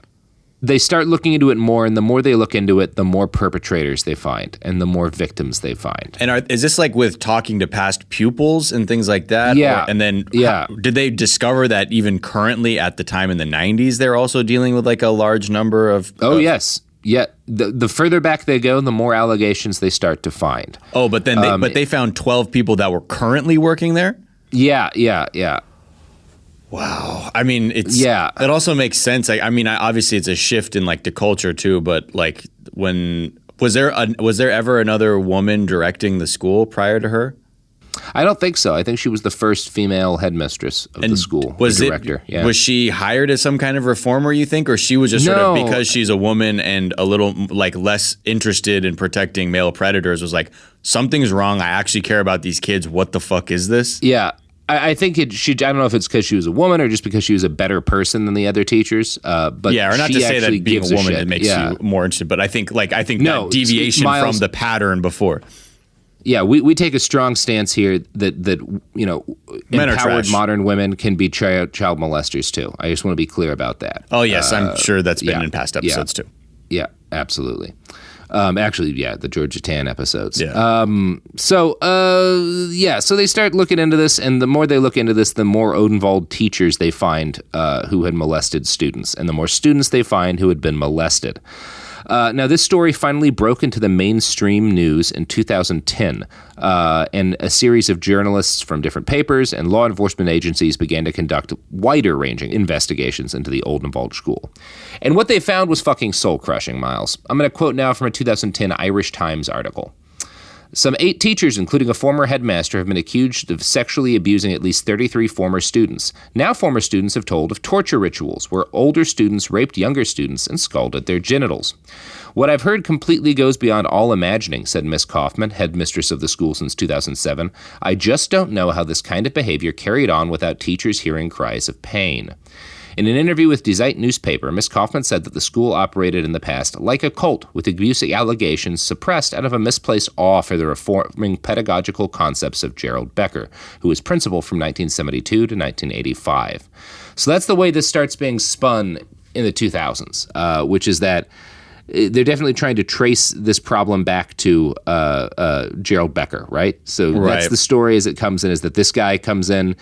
They start looking into it more, and the more they look into it, the more perpetrators they find, and the more victims they find. And is this like with talking to past pupils and things like that? Yeah. Did they discover that even currently at the time in the 90s, they're also dealing with like a large number of... yes. Yeah. The further back they go, the more allegations they start to find. Oh, but then they found 12 people that were currently working there? Yeah. Wow. I mean, it also makes sense. Obviously it's a shift in like the culture too, but like was there ever another woman directing the school prior to her? I don't think so. I think she was the first female headmistress of the school, the director. Was she hired as some kind of reformer, you think, or she was just sort of because she's a woman and a little like less interested in protecting male predators was like, something's wrong. I actually care about these kids. What the fuck is this? Yeah. I think I don't know if it's because she was a woman or just because she was a better person than the other teachers. But yeah, or not to say that being a woman it makes you more interested, but I think that deviation from the pattern before. Yeah, we take a strong stance here that empowered modern women can be child molesters too. I just want to be clear about that. Oh yes, I'm sure that's been in past episodes too. Yeah, absolutely. The Georgia Tan episodes. Yeah. So they start looking into this, and the more they look into this, the more Odenwald teachers they find who had molested students, and the more students they find who had been molested. Now, this story finally broke into the mainstream news in 2010, and a series of journalists from different papers and law enforcement agencies began to conduct wider-ranging investigations into the Odenwald school. And what they found was fucking soul-crushing, Miles. I'm going to quote now from a 2010 Irish Times article. Some 8 teachers, including a former headmaster, have been accused of sexually abusing at least 33 former students. Now former students have told of torture rituals where older students raped younger students and scalded their genitals. What I've heard completely goes beyond all imagining, said Miss Kaufman, headmistress of the school since 2007. I just don't know how this kind of behavior carried on without teachers hearing cries of pain. In an interview with Die Zeit newspaper, Ms. Kaufman said that the school operated in the past like a cult, with abuse allegations suppressed out of a misplaced awe for the reforming pedagogical concepts of Gerald Becker, who was principal from 1972 to 1985. So that's the way this starts being spun in the 2000s, which is that they're definitely trying to trace this problem back to Gerald Becker, right? So that's the story as it comes in, is that this guy comes in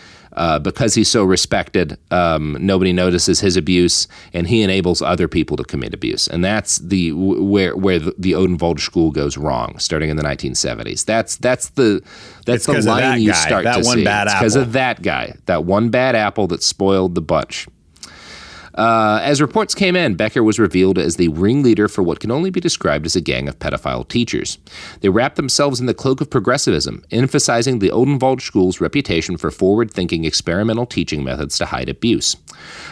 because he's so respected, nobody notices his abuse, and he enables other people to commit abuse. And that's where the Odenwald school goes wrong, starting in the 1970s. That's the line you start to see. It's because of that guy, that one bad apple that spoiled the bunch. As reports came in, Becker was revealed as the ringleader for what can only be described as a gang of pedophile teachers. They wrapped themselves in the cloak of progressivism, emphasizing the Odenwald school's reputation for forward-thinking experimental teaching methods to hide abuse.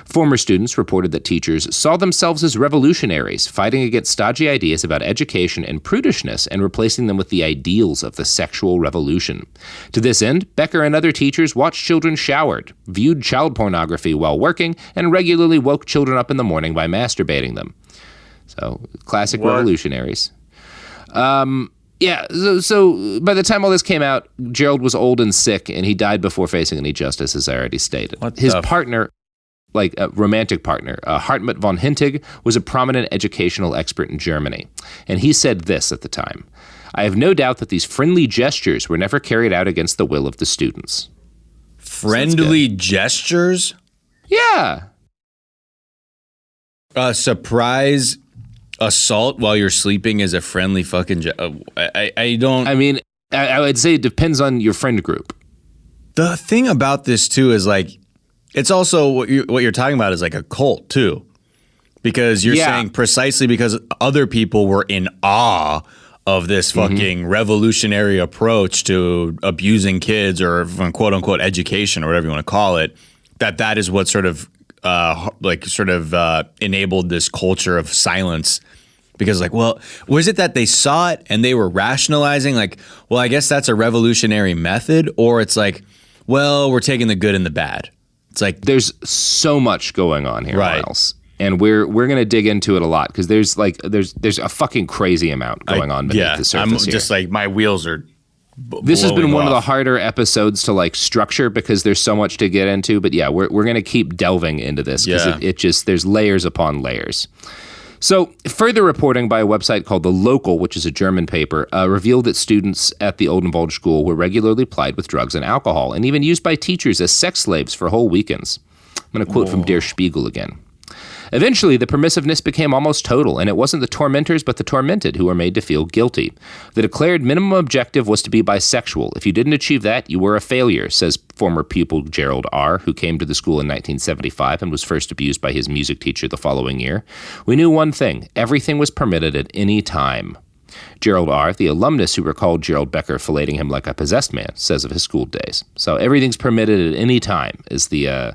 Former students reported that teachers saw themselves as revolutionaries, fighting against stodgy ideas about education and prudishness and replacing them with the ideals of the sexual revolution. To this end, Becker and other teachers watched children showered, viewed child pornography while working, and regularly woke children up in the morning by masturbating them. So, classic revolutionaries. Yeah, so by the time all this came out, Gerald was old and sick, and he died before facing any justice, as I already stated. His partner, like a romantic partner, Hartmut von Hintig, was a prominent educational expert in Germany. And he said this at the time: "I have no doubt that these friendly gestures were never carried out against the will of the students." Friendly gestures? Yeah. Surprise assault while you're sleeping is a friendly fucking I don't... I mean, I would say it depends on your friend group. The thing about this, too, is like, it's also what you're talking about is like a cult, too. Because you're saying precisely because other people were in awe of this fucking revolutionary approach to abusing kids or quote unquote education or whatever you want to call it, that is what sort of enabled this culture of silence. Because like, well, was it that they saw it and they were rationalizing like, well, I guess that's a revolutionary method, or it's like, well, we're taking the good and the bad. It's like there's so much going on here, right. Miles. And we're going to dig into it a lot because there's a fucking crazy amount going on beneath the surface I'm just like, my wheels are This has been one off. of the harder episodes to like structure because there's so much to get into. But yeah, we're going to keep delving into this because it just, there's layers upon layers. So further reporting by a website called The Local, which is a German paper, revealed that students at the Odenwald school were regularly plied with drugs and alcohol and even used by teachers as sex slaves for whole weekends. I'm going to quote from Der Spiegel again. Eventually, the permissiveness became almost total, and it wasn't the tormentors but the tormented who were made to feel guilty. The declared minimum objective was to be bisexual. If you didn't achieve that, you were a failure, says former pupil Gerald R., who came to the school in 1975 and was first abused by his music teacher the following year. We knew one thing: everything was permitted at any time. Gerald R., the alumnus who recalled Gerald Becker filleting him like a possessed man, says of his school days. So everything's permitted at any time is the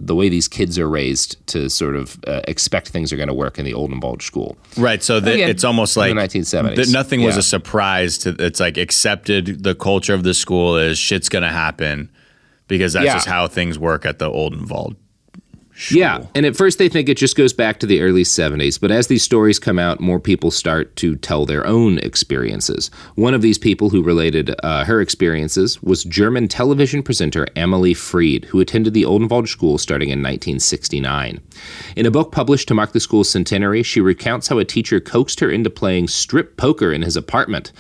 way these kids are raised to sort of expect things are going to work in the Odenwald school. Right. So it's almost like in the 1970s. Nothing was a surprise to. It's like accepted the culture of the school is shit's going to happen because that's just how things work at the Odenwald. School. Yeah, and at first they think it just goes back to the early 70s, but as these stories come out, more people start to tell their own experiences. One of these people who related her experiences was German television presenter Amelie Fried, who attended the Odenwald school starting in 1969. In a book published to mark the school's centenary, she recounts how a teacher coaxed her into playing strip poker in his apartment.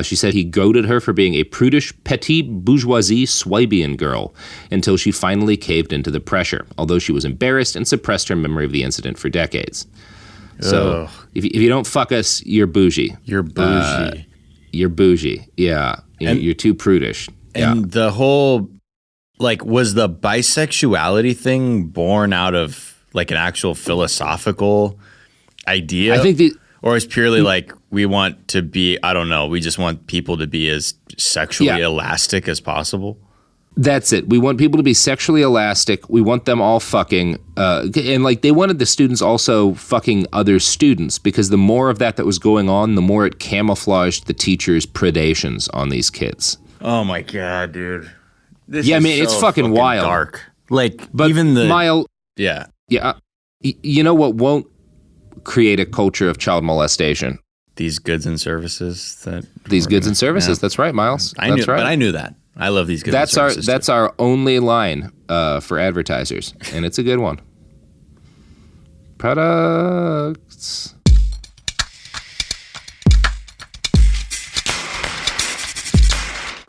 She said he goaded her for being a prudish, petite bourgeoisie Swabian girl until she finally caved into the pressure, although she was embarrassed and suppressed her memory of the incident for decades. So if you don't fuck us, you're bougie. You're bougie. You're bougie. Yeah. You're too prudish. And the whole, like, was the bisexuality thing born out of like an actual philosophical idea? I think or it's purely like we want to be, I don't know, we just want people to be as sexually elastic as possible? That's it. We want people to be sexually elastic. We want them all fucking. And like they wanted the students also fucking other students because the more of that was going on, the more it camouflaged the teachers' predations on these kids. Oh my God, dude. This I is mean, it's fucking wild. Dark. Like, but even the. Mile. Yeah. Yeah. You know what won't create a culture of child molestation? These goods and services. That's right, Miles. I knew that. I love these goods and services. That's our only line for advertisers, and it's a good one. Products.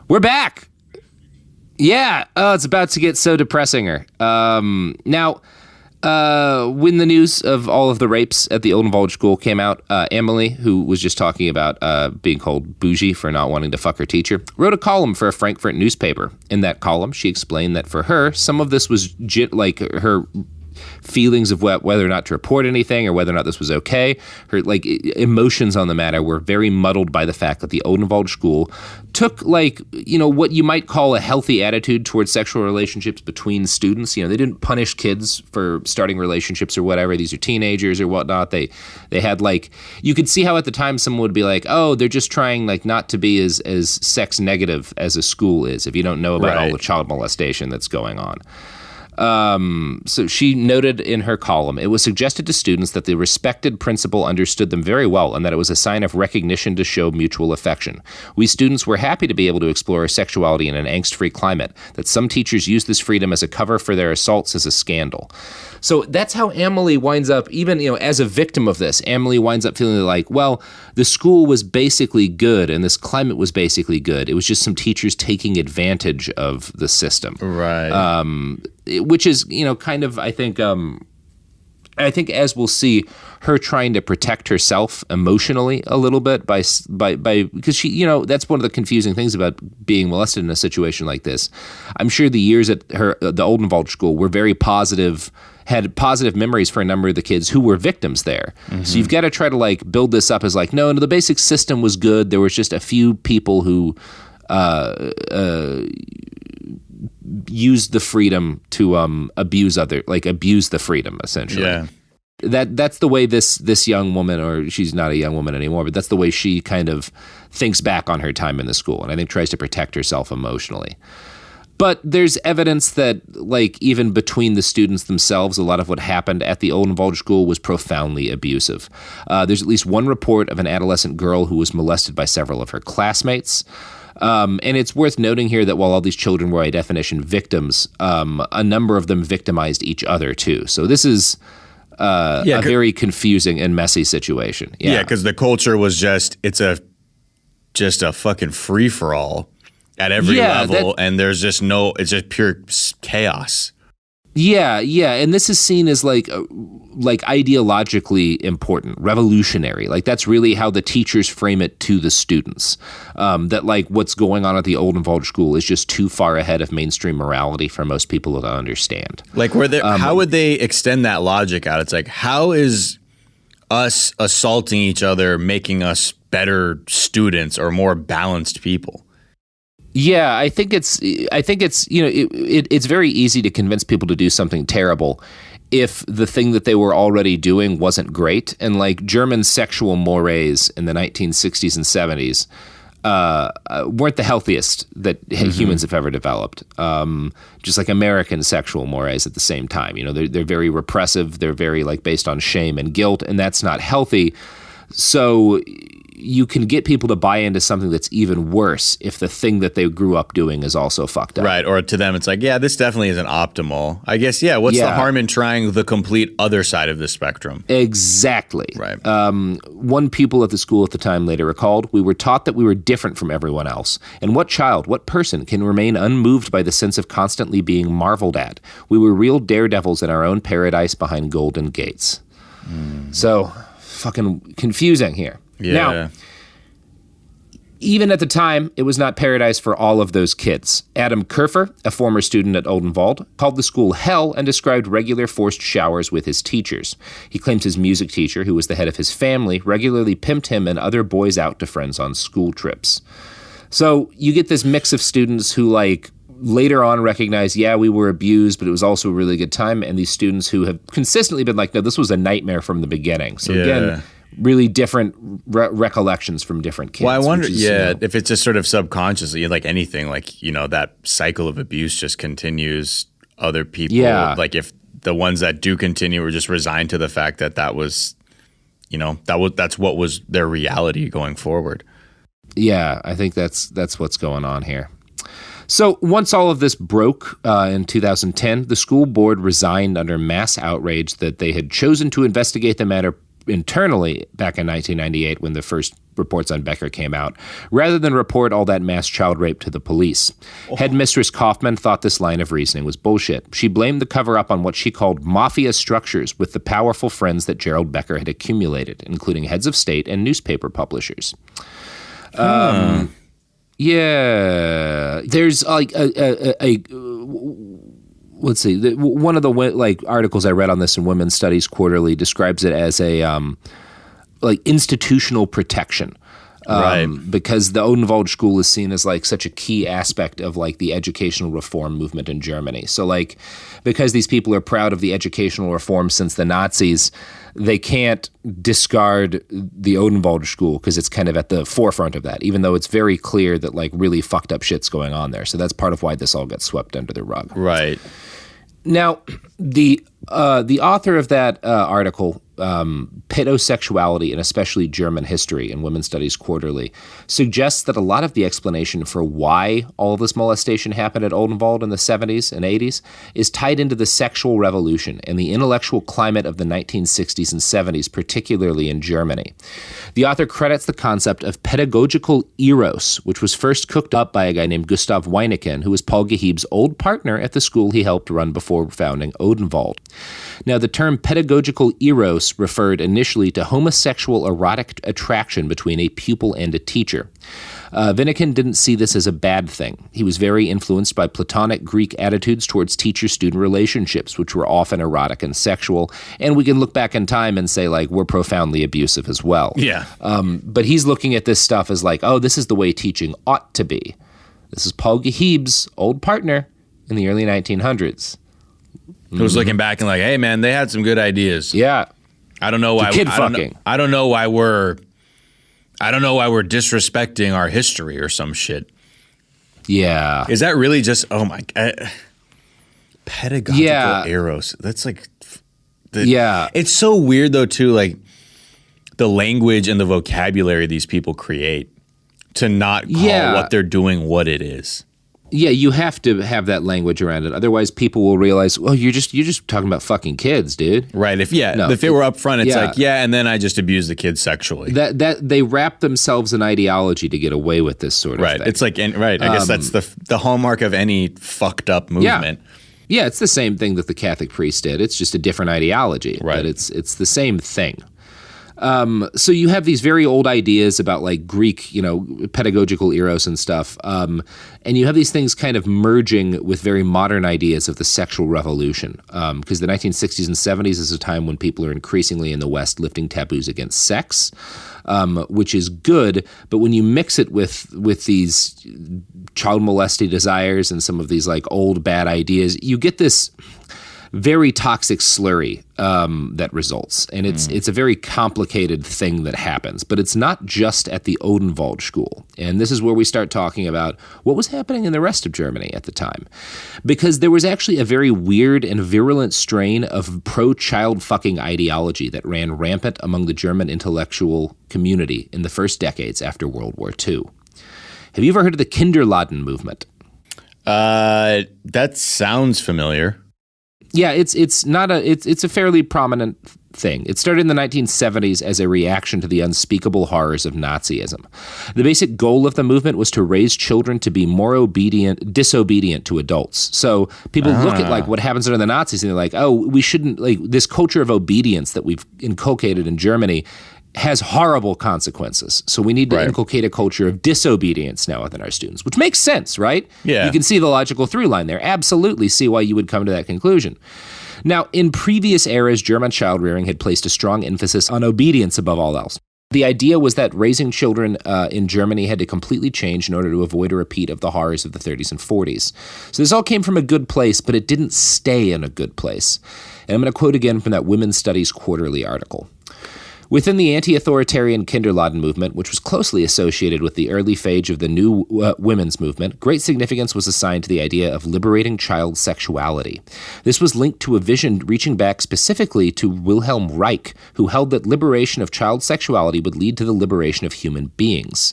We're back. Yeah. Oh, it's about to get so depressinger. Now, when the news of all of the rapes at the Odenwald school came out, Emily, who was just talking about being called bougie for not wanting to fuck her teacher, wrote a column for a Frankfurt newspaper. In that column, she explained that for her, some of this was like her feelings of whether or not to report anything or whether or not this was okay. Her like emotions on the matter were very muddled by the fact that the Odenwald school took like, you know, what you might call a healthy attitude towards sexual relationships between students. You know, they didn't punish kids for starting relationships or whatever. These are teenagers or whatnot. They had like, you could see how at the time someone would be like, oh, they're just trying like not to be as sex negative as a school is if you don't know about all the child molestation that's going on. So she noted in her column, it was suggested to students that the respected principal understood them very well and that it was a sign of recognition to show mutual affection. We students were happy to be able to explore our sexuality in an angst-free climate, that some teachers use this freedom as a cover for their assaults as a scandal. So that's how Emily winds up, even, as a victim of this, Emily winds up feeling like, well, the school was basically good and this climate was basically good. It was just some teachers taking advantage of the system. Right. Which is, kind of, I think as we'll see, her trying to protect herself emotionally a little bit by because she, that's one of the confusing things about being molested in a situation like this. I'm sure the years at the Odenwald school were very positive, had positive memories for a number of the kids who were victims there. Mm-hmm. So you've got to try to build this up as no, the basic system was good. There was just a few people who use the freedom to abuse the freedom, essentially. Yeah. That's the way this young woman, or she's not a young woman anymore, but that's the way she kind of thinks back on her time in the school, and I think tries to protect herself emotionally. But there's evidence that, even between the students themselves, a lot of what happened at the Odenwald school was profoundly abusive. There's at least one report of an adolescent girl who was molested by several of her classmates. And it's worth noting here that while all these children were by definition victims, a number of them victimized each other too. So this is a very confusing and messy situation. Yeah, because the culture was just a fucking free for all at every level, and there's just it's just pure chaos. Yeah, and this is seen as ideologically important, revolutionary. That's really how the teachers frame it to the students. That what's going on at the Odenwald school is just too far ahead of mainstream morality for most people to understand. How would they extend that logic out? It's how is us assaulting each other making us better students or more balanced people? Yeah, I think it's it's very easy to convince people to do something terrible if the thing that they were already doing wasn't great. And German sexual mores in the 1960s and 70s weren't the healthiest that humans have ever developed. Just like American sexual mores at the same time. They're very repressive. They're very based on shame and guilt, and that's not healthy. So you can get people to buy into something that's even worse if the thing that they grew up doing is also fucked up. Right, or to them it's this definitely isn't optimal. I guess, what's the harm in trying the complete other side of the spectrum? Exactly. Right. One pupil at the school at the time later recalled, "We were taught that we were different from everyone else. And what child, what person can remain unmoved by the sense of constantly being marveled at? We were real daredevils in our own paradise behind golden gates." So, fucking confusing here. Yeah. Now, even at the time, it was not paradise for all of those kids. Adam Kerfer, a former student at Odenwald, called the school hell and described regular forced showers with his teachers. He claims his music teacher, who was the head of his family, regularly pimped him and other boys out to friends on school trips. So you get this mix of students who later on recognize, we were abused, but it was also a really good time. And these students who have consistently been no, this was a nightmare from the beginning. So again, really different recollections from different kids. Well, I wonder, if it's just sort of subconsciously, anything, that cycle of abuse just continues. Other people, if the ones that do continue were just resigned to the fact that was, that's what was their reality going forward. Yeah, I think that's what's going on here. So once all of this broke in 2010, the school board resigned under mass outrage that they had chosen to investigate the matter internally back in 1998 when the first reports on Becker came out, rather than report all that mass child rape to the police. Headmistress Kaufman thought this line of reasoning was bullshit. She blamed the cover-up on what she called mafia structures with the powerful friends that Gerald Becker had accumulated, including heads of state and newspaper publishers. Yeah, there's let's see. One of the articles I read on this in Women's Studies Quarterly describes it as a institutional protection. Right. Because the Odenwald school is seen as such a key aspect of the educational reform movement in Germany. So because these people are proud of the educational reform since the Nazis, they can't discard the Odenwald school because it's kind of at the forefront of that, even though it's very clear that really fucked up shit's going on there. So that's part of why this all gets swept under the rug. Right. Now, the author of that article, Pedosexuality and Especially German History in Women's Studies Quarterly, suggests that a lot of the explanation for why all this molestation happened at Odenwald in the 70s and 80s is tied into the sexual revolution and the intellectual climate of the 1960s and 70s, particularly in Germany. The author credits the concept of pedagogical eros, which was first cooked up by a guy named Gustav Weineken, who was Paul Geheeb's old partner at the school he helped run before founding Odenwald. Now, the term pedagogical eros referred initially to homosexual erotic attraction between a pupil and a teacher. Weineken didn't see this as a bad thing. He was very influenced by Platonic Greek attitudes towards teacher-student relationships, which were often erotic and sexual, and we can look back in time and say, like, we're profoundly abusive as well. Yeah. But he's looking at this stuff as like, oh, this is the way teaching ought to be. This is Paul Geheeb's old partner in the early 1900s. Who's looking back and like, hey, man, they had some good ideas. Yeah. I don't know why. I don't know why we're disrespecting our history or some shit. Yeah. Is that really just? Oh my God. Pedagogical Eros. That's like. It's so weird though too. Like the language and the vocabulary these people create to not call what they're doing what it is. Yeah, you have to have that language around it. Otherwise, people will realize, well, you're just talking about fucking kids, dude. Right. If it were up front, it's like, and then I just abuse the kids sexually. That they wrap themselves in ideology to get away with this sort of thing. It's like, I guess that's the hallmark of any fucked up movement. Yeah, it's the same thing that the Catholic priest did. It's just a different ideology. Right. But it's the same thing. So you have these very old ideas about like Greek, pedagogical eros and stuff. And you have these things kind of merging with very modern ideas of the sexual revolution. Because the 1960s and 70s is a time when people are increasingly in the West lifting taboos against sex, which is good. But when you mix it with these child molesting desires and some of these like old bad ideas, you get this very toxic slurry that results. And it's a very complicated thing that happens. But it's not just at the Odenwald school. And this is where we start talking about what was happening in the rest of Germany at the time. Because there was actually a very weird and virulent strain of pro-child fucking ideology that ran rampant among the German intellectual community in the first decades after World War II. Have you ever heard of the Kinderladen movement? That sounds familiar. Yeah, it's a fairly prominent thing. It started in the 1970s as a reaction to the unspeakable horrors of Nazism. The basic goal of the movement was to raise children to be more disobedient to adults. So people look at like what happens under the Nazis and they're like, oh, we shouldn't, like this culture of obedience that we've inculcated in Germany has horrible consequences. So we need to inculcate a culture of disobedience now within our students, which makes sense, right? Yeah. You can see the logical through line there. Absolutely see why you would come to that conclusion. Now, in previous eras, German child rearing had placed a strong emphasis on obedience above all else. The idea was that raising children in Germany had to completely change in order to avoid a repeat of the horrors of the 30s and 40s. So this all came from a good place, but it didn't stay in a good place. And I'm going to quote again from that Women's Studies Quarterly article. Within the anti-authoritarian Kinderladen movement, which was closely associated with the early phase of the new women's movement, great significance was assigned to the idea of liberating child sexuality. This was linked to a vision reaching back specifically to Wilhelm Reich, who held that liberation of child sexuality would lead to the liberation of human beings.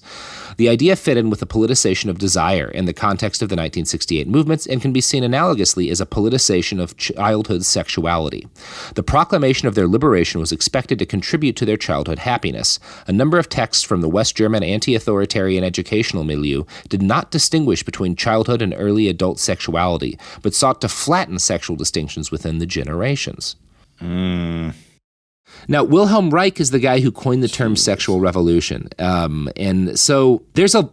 The idea fit in with the politicization of desire in the context of the 1968 movements and can be seen analogously as a politicization of childhood sexuality. The proclamation of their liberation was expected to contribute to their childhood happiness. A number of texts from the West German anti-authoritarian educational milieu did not distinguish between childhood and early adult sexuality, but sought to flatten sexual distinctions within the generations. Now, Wilhelm Reich is the guy who coined the term sexual revolution. And so there's a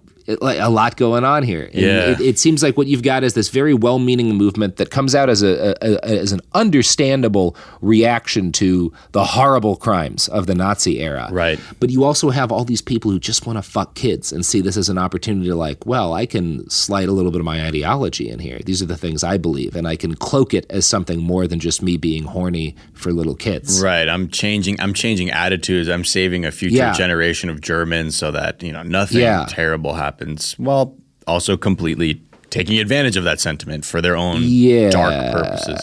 lot going on here. And it seems like what you've got is this very well-meaning movement that comes out as an understandable reaction to the horrible crimes of the Nazi era. Right. But you also have all these people who just want to fuck kids and see this as an opportunity to like, well, I can slide a little bit of my ideology in here. These are the things I believe, and I can cloak it as something more than just me being horny for little kids. Right. I'm changing attitudes. I'm saving a future generation of Germans so that, nothing terrible happens. While also completely taking advantage of that sentiment for their own dark purposes.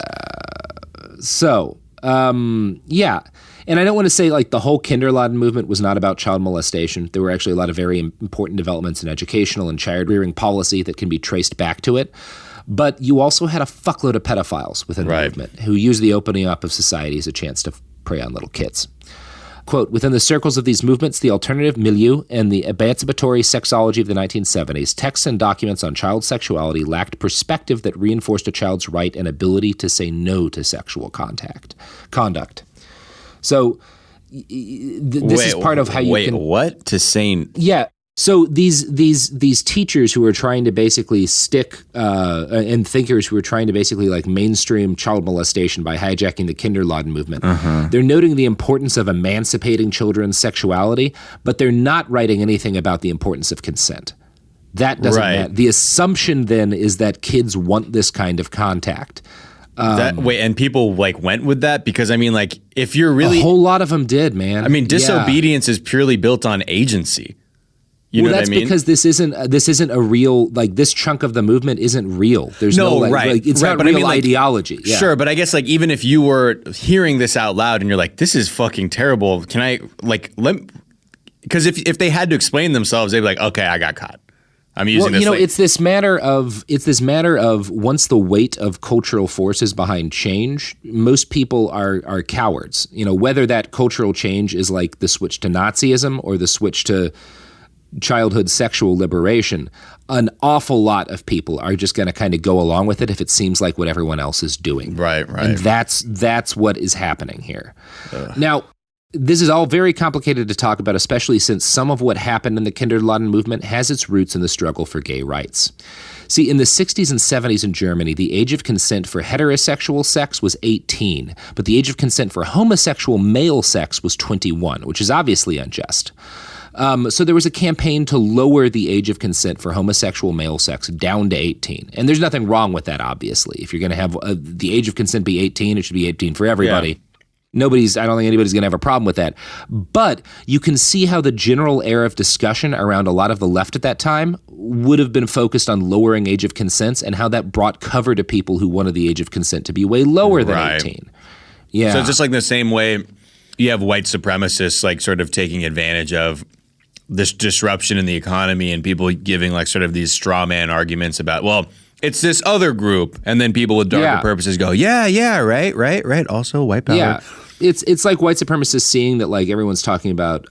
So, yeah. And I don't want to say like the whole Kinderladen movement was not about child molestation. There were actually a lot of very important developments in educational and child rearing policy that can be traced back to it. But you also had a fuckload of pedophiles within the movement who used the opening up of society as a chance to prey on little kids. Quote, within the circles of these movements, the alternative milieu and the emancipatory sexology of the 1970s, texts and documents on child sexuality lacked perspective that reinforced a child's right and ability to say no to sexual conduct. So this is part of how you can... Wait, what? To say... Yeah. So these teachers who are trying to basically stick and thinkers who are trying to basically like mainstream child molestation by hijacking the Kinderladen movement, they're noting the importance of emancipating children's sexuality, but they're not writing anything about the importance of consent. That doesn't matter. The assumption then is that kids want this kind of contact. And people like went with that because I mean, like if you're really a whole lot of them did, man. I mean, disobedience is purely built on agency. You know what I mean? Because this isn't a real, like this chunk of the movement isn't real. There's it's not real ideology. Yeah. Sure, but I guess like even if you were hearing this out loud and you're like, this is fucking terrible. Can I because if they had to explain themselves, they'd be like, okay, I got caught. I'm using this. It's this matter of once the weight of cultural forces behind change, most people are cowards. You know, whether that cultural change is like the switch to Nazism or the switch to childhood sexual liberation, an awful lot of people are just going to kind of go along with it if it seems like what everyone else is doing. Right. And that's what is happening here. Now, this is all very complicated to talk about, especially since some of what happened in the Kinderladen movement has its roots in the struggle for gay rights. See, in the 60s and 70s in Germany, the age of consent for heterosexual sex was 18, but the age of consent for homosexual male sex was 21, which is obviously unjust. So there was a campaign to lower the age of consent for homosexual male sex down to 18. And there's nothing wrong with that, obviously. If you're going to have the age of consent be 18, it should be 18 for everybody. Yeah. I don't think anybody's going to have a problem with that. But you can see how the general air of discussion around a lot of the left at that time would have been focused on lowering age of consent and how that brought cover to people who wanted the age of consent to be way lower than 18. Yeah. So it's just like the same way you have white supremacists like sort of taking advantage of this disruption in the economy and people giving like sort of these straw man arguments about, well, it's this other group. And then people with darker purposes go, right. Also white power. Yeah. It's like white supremacists seeing that like everyone's talking about,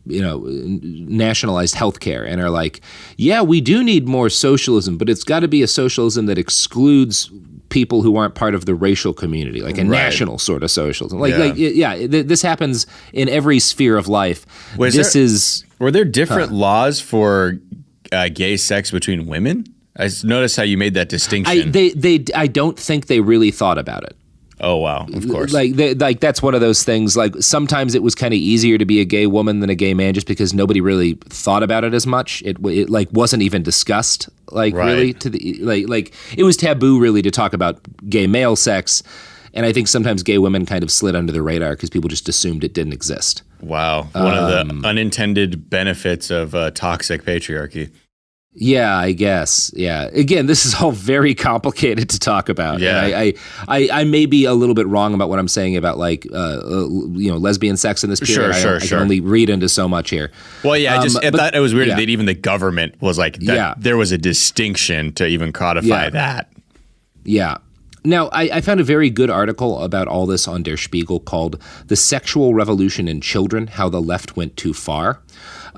nationalized healthcare and are like, yeah, we do need more socialism, but it's got to be a socialism that excludes people who aren't part of the racial community, like a national sort of socialism. This happens in every sphere of life. Were there different laws for gay sex between women? I noticed how you made that distinction. I don't think they really thought about it. Oh wow! Of course. Like that's one of those things. Like sometimes it was kind of easier to be a gay woman than a gay man, just because nobody really thought about it as much. It like wasn't even discussed. Really to the like it was taboo really to talk about gay male sex, and I think sometimes gay women kind of slid under the radar because people just assumed it didn't exist. Wow! One of the unintended benefits of toxic patriarchy. Yeah, I guess. Yeah. Again, this is all very complicated to talk about. Yeah. I may be a little bit wrong about what I'm saying about like lesbian sex in this period. Sure. I can only read into so much here. Well, yeah, I thought it was weird that even the government was like that. There was a distinction to even codify that. Yeah. Now, I found a very good article about all this on Der Spiegel called "The Sexual Revolution in Children: How the Left Went Too Far."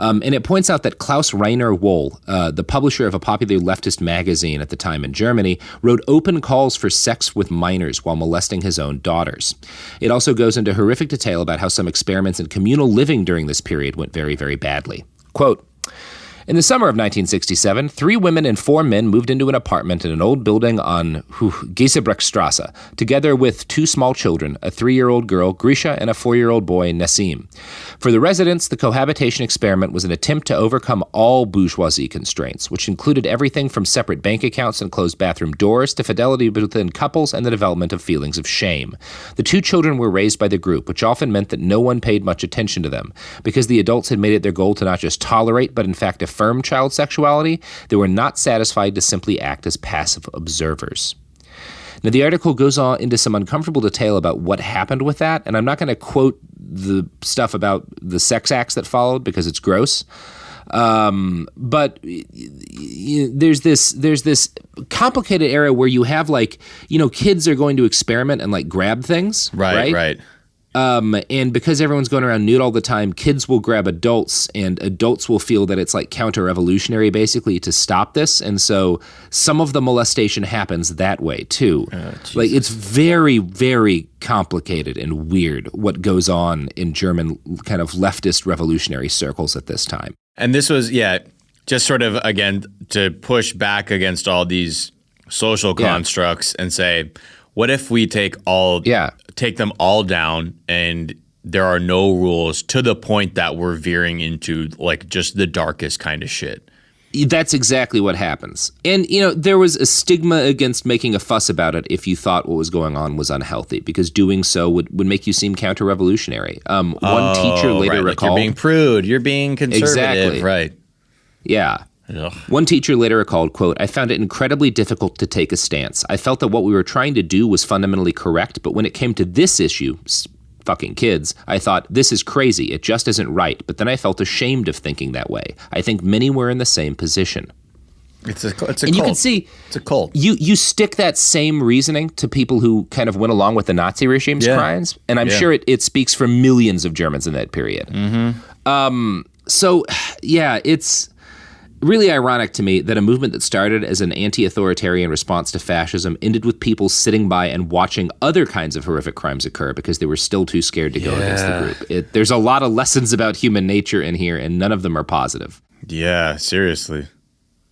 And it points out that Klaus Rainer Wohl, the publisher of a popular leftist magazine at the time in Germany, wrote open calls for sex with minors while molesting his own daughters. It also goes into horrific detail about how some experiments in communal living during this period went very, very badly. Quote, in the summer of 1967, 3 women and 4 men moved into an apartment in an old building on Giesebrechtstrasse, together with 2 small children, a 3-year-old girl, Grisha, and a 4-year-old boy, Nassim. For the residents, the cohabitation experiment was an attempt to overcome all bourgeoisie constraints, which included everything from separate bank accounts and closed bathroom doors to fidelity within couples and the development of feelings of shame. The 2 children were raised by the group, which often meant that no one paid much attention to them. Because the adults had made it their goal to not just tolerate, but in fact affirm child sexuality, they were not satisfied to simply act as passive observers. Now, the article goes on into some uncomfortable detail about what happened with that, and I'm not going to quote the stuff about the sex acts that followed because it's gross. But there's this complicated era where you have kids are going to experiment and grab things. Right. And because everyone's going around nude all the time, kids will grab adults, and adults will feel that it's counter-revolutionary basically to stop this. And so some of the molestation happens that way too. It's very, very complicated and weird what goes on in German kind of leftist revolutionary circles at this time. And this was, just sort of, again, to push back against all these social constructs and say, what if we take them all down and there are no rules to the point that we're veering into just the darkest kind of shit? That's exactly what happens. And, there was a stigma against making a fuss about it if you thought what was going on was unhealthy, because doing so would make you seem counter-revolutionary. One teacher later recalled... you're being prude, you're being conservative. Exactly. Right. Yeah. Ugh. One teacher later recalled, quote, "I found it incredibly difficult to take a stance. I felt that what we were trying to do was fundamentally correct, but when it came to this issue, fucking kids, I thought, this is crazy. It just isn't right. But then I felt ashamed of thinking that way. I think many were in the same position." It's a cult. And you can see, it's a cult. You stick that same reasoning to people who kind of went along with the Nazi regime's crimes, and I'm sure it speaks for millions of Germans in that period. Mm-hmm. It's really ironic to me that a movement that started as an anti-authoritarian response to fascism ended with people sitting by and watching other kinds of horrific crimes occur because they were still too scared to go against the group. There's a lot of lessons about human nature in here, and none of them are positive. Yeah, seriously.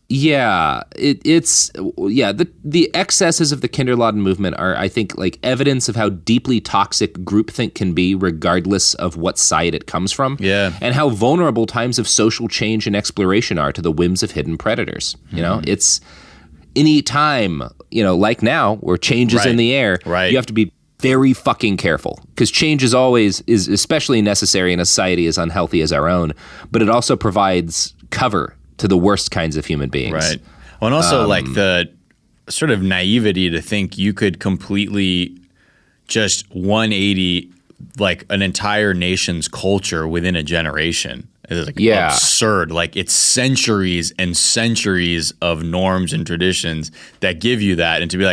Yeah, the excesses of the Kinderladen movement are, I think, evidence of how deeply toxic groupthink can be, regardless of what side it comes from. Yeah, and how vulnerable times of social change and exploration are to the whims of hidden predators. It's any time, like now, where change is in the air. Right. You have to be very fucking careful, because change is especially necessary in a society as unhealthy as our own, but it also provides cover to the worst kinds of human beings. Right. Well, and also the sort of naivety to think you could completely just 180 an entire nation's culture within a generation. It's absurd. It's centuries and centuries of norms and traditions that give you that. And to be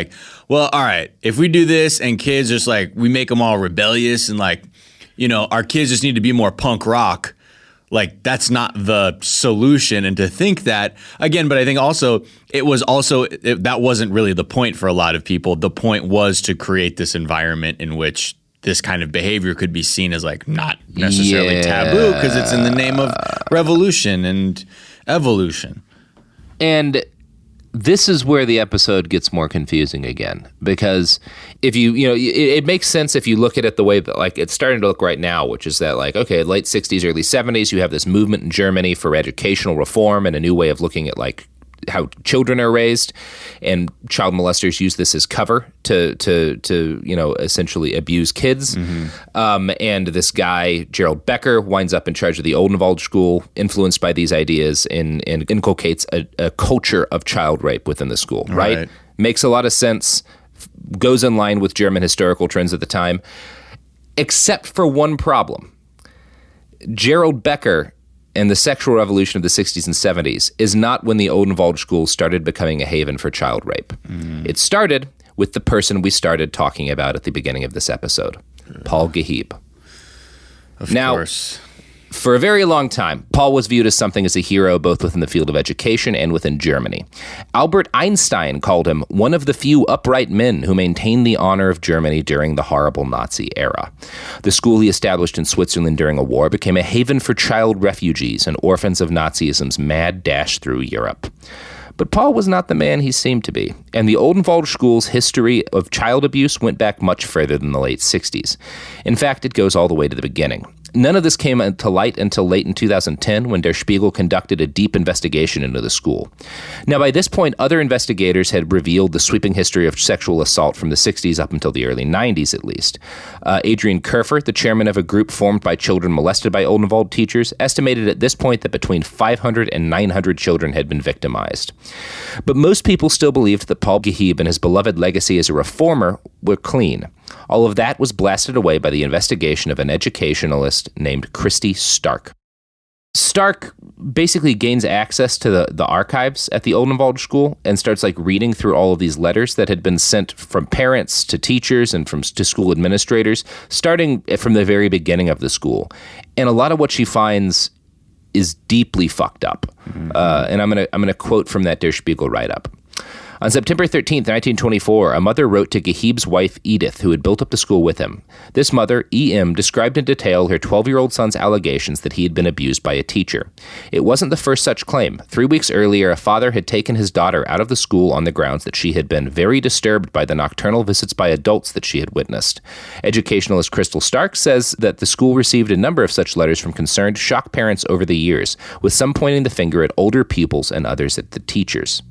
well, all right, if we do this and kids just we make them all rebellious and our kids just need to be more punk rock. That's not the solution. And to think that, again, but I think also that wasn't really the point for a lot of people. The point was to create this environment in which this kind of behavior could be seen as not necessarily taboo, because it's in the name of revolution and evolution. And this is where the episode gets more confusing again, because if it makes sense if you look at it the way that it's starting to look right now, which is that late 60s, early 70s, you have this movement in Germany for educational reform and a new way of looking at how children are raised, and child molesters use this as cover to essentially abuse kids. Mm-hmm. And this guy, Gerald Becker, winds up in charge of the Odenwald school, influenced by these ideas, and inculcates a culture of child rape within the school, right? Makes a lot of sense, goes in line with German historical trends at the time, except for one problem. Gerald Becker and the sexual revolution of the 60s and 70s is not when the Odenwald school started becoming a haven for child rape. It started with the person we started talking about at the beginning of this episode, Paul Geheeb. Of course. For a very long time, Paul was viewed as something as a hero both within the field of education and within Germany. Albert Einstein called him one of the few upright men who maintained the honor of Germany during the horrible Nazi era. The school he established in Switzerland during a war became a haven for child refugees and orphans of Nazism's mad dash through Europe. But Paul was not the man he seemed to be, and the Odenwald school's history of child abuse went back much further than the late 60s. In fact, it goes all the way to the beginning. None of this came to light until late in 2010 when Der Spiegel conducted a deep investigation into the school. Now, by this point, other investigators had revealed the sweeping history of sexual assault from the 60s up until the early 90s, at least. Adrian Kerfer, the chairman of a group formed by children molested by Odenwald teachers, estimated at this point that between 500 and 900 children had been victimized. But most people still believed that Paul Geheeb and his beloved legacy as a reformer were clean. All of that was blasted away by the investigation of an educationalist named Christy Stark. Stark basically gains access to the archives at the Odenwald school and starts reading through all of these letters that had been sent from parents to teachers and to school administrators, starting from the very beginning of the school. And a lot of what she finds is deeply fucked up. And I'm gonna quote from that Der Spiegel write-up. On September 13th, 1924, a mother wrote to Geheeb's wife, Edith, who had built up the school with him. This mother, E.M., described in detail her 12-year-old son's allegations that he had been abused by a teacher. It wasn't the first such claim. 3 weeks earlier, a father had taken his daughter out of the school on the grounds that she had been very disturbed by the nocturnal visits by adults that she had witnessed. Educationalist Crystal Stark says that the school received a number of such letters from concerned, shocked parents over the years, with some pointing the finger at older pupils and others at the teachers.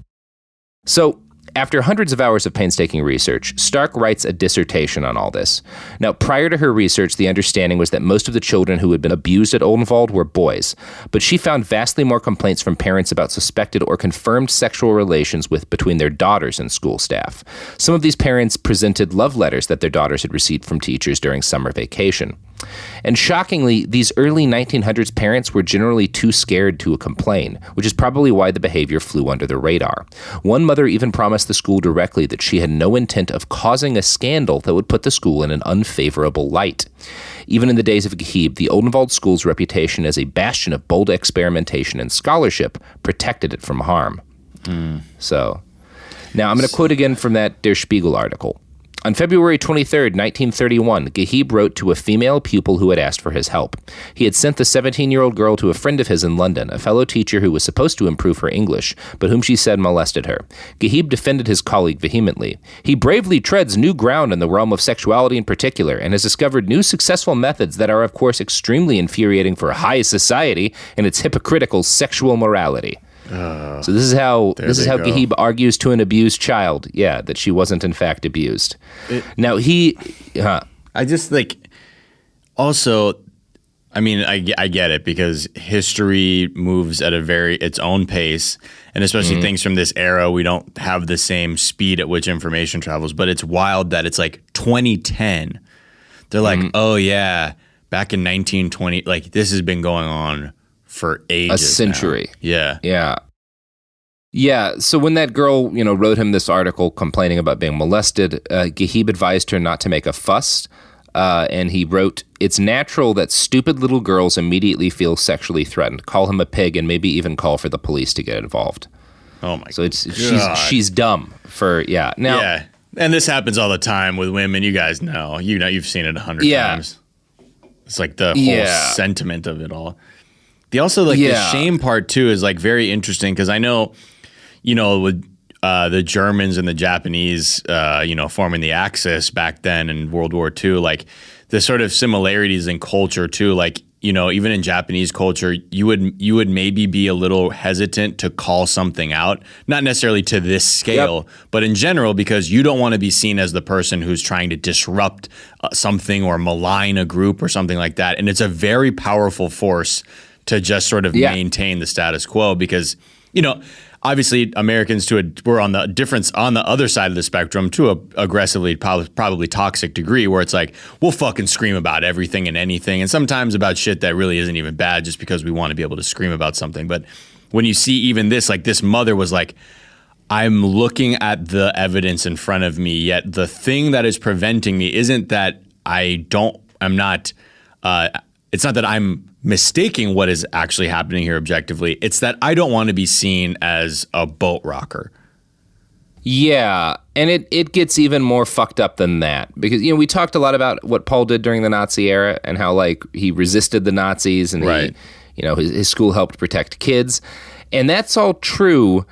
So, after hundreds of hours of painstaking research, Stark writes a dissertation on all this. Now, prior to her research, the understanding was that most of the children who had been abused at Odenwald were boys, but she found vastly more complaints from parents about suspected or confirmed sexual relations between their daughters and school staff. Some of these parents presented love letters that their daughters had received from teachers during summer vacation. And shockingly, these early 1900s parents were generally too scared to complain, which is probably why the behavior flew under the radar. One mother even promised the school directly that she had no intent of causing a scandal that would put the school in an unfavorable light. Even in the days of Geheeb, the Odenwald school's reputation as a bastion of bold experimentation and scholarship protected it from harm. So, now I'm going to quote again from that Der Spiegel article. On February 23, 1931, Geheeb wrote to a female pupil who had asked for his help. He had sent the 17-year-old girl to a friend of his in London, a fellow teacher who was supposed to improve her English, but whom she said molested her. Geheeb defended his colleague vehemently. He bravely treads new ground in the realm of sexuality in particular, and has discovered new successful methods that are, of course, extremely infuriating for high society and its hypocritical sexual morality. So this is how Geheeb argues to an abused child, that she wasn't in fact abused. I just also, I mean, I get it because history moves at its own pace, and especially things from this era, we don't have the same speed at which information travels. But it's wild that it's 2010. They're oh yeah, back in 1920, this has been going on for ages. A century. Now. Yeah. Yeah, so when that girl, wrote him this article complaining about being molested, Geheeb advised her not to make a fuss, and he wrote, "It's natural that stupid little girls immediately feel sexually threatened. Call him a pig and maybe even call for the police to get involved." Oh my! So she's dumb for Now, yeah, and this happens all the time with women. You guys know, you've seen it 100 times. It's the whole sentiment of it all. The shame part too is very interesting because I know, with the Germans and the Japanese, forming the Axis back then in World War II, the sort of similarities in culture too, even in Japanese culture, you would maybe be a little hesitant to call something out, not necessarily to this scale, but in general, because you don't want to be seen as the person who's trying to disrupt something or malign a group or something like that. And it's a very powerful force to just sort of maintain the status quo because, obviously Americans we're on the other side of the spectrum to a aggressively, probably toxic degree where it's we'll fucking scream about everything and anything and sometimes about shit that really isn't even bad just because we want to be able to scream about something. But when you see even this, this mother was I'm looking at the evidence in front of me, yet the thing that is preventing me isn't that it's not that I'm mistaking what is actually happening here objectively. It's that I don't want to be seen as a boat rocker. Yeah, and it gets even more fucked up than that because we talked a lot about what Paul did during the Nazi era and how he resisted the Nazis and his school helped protect kids, and that's all true.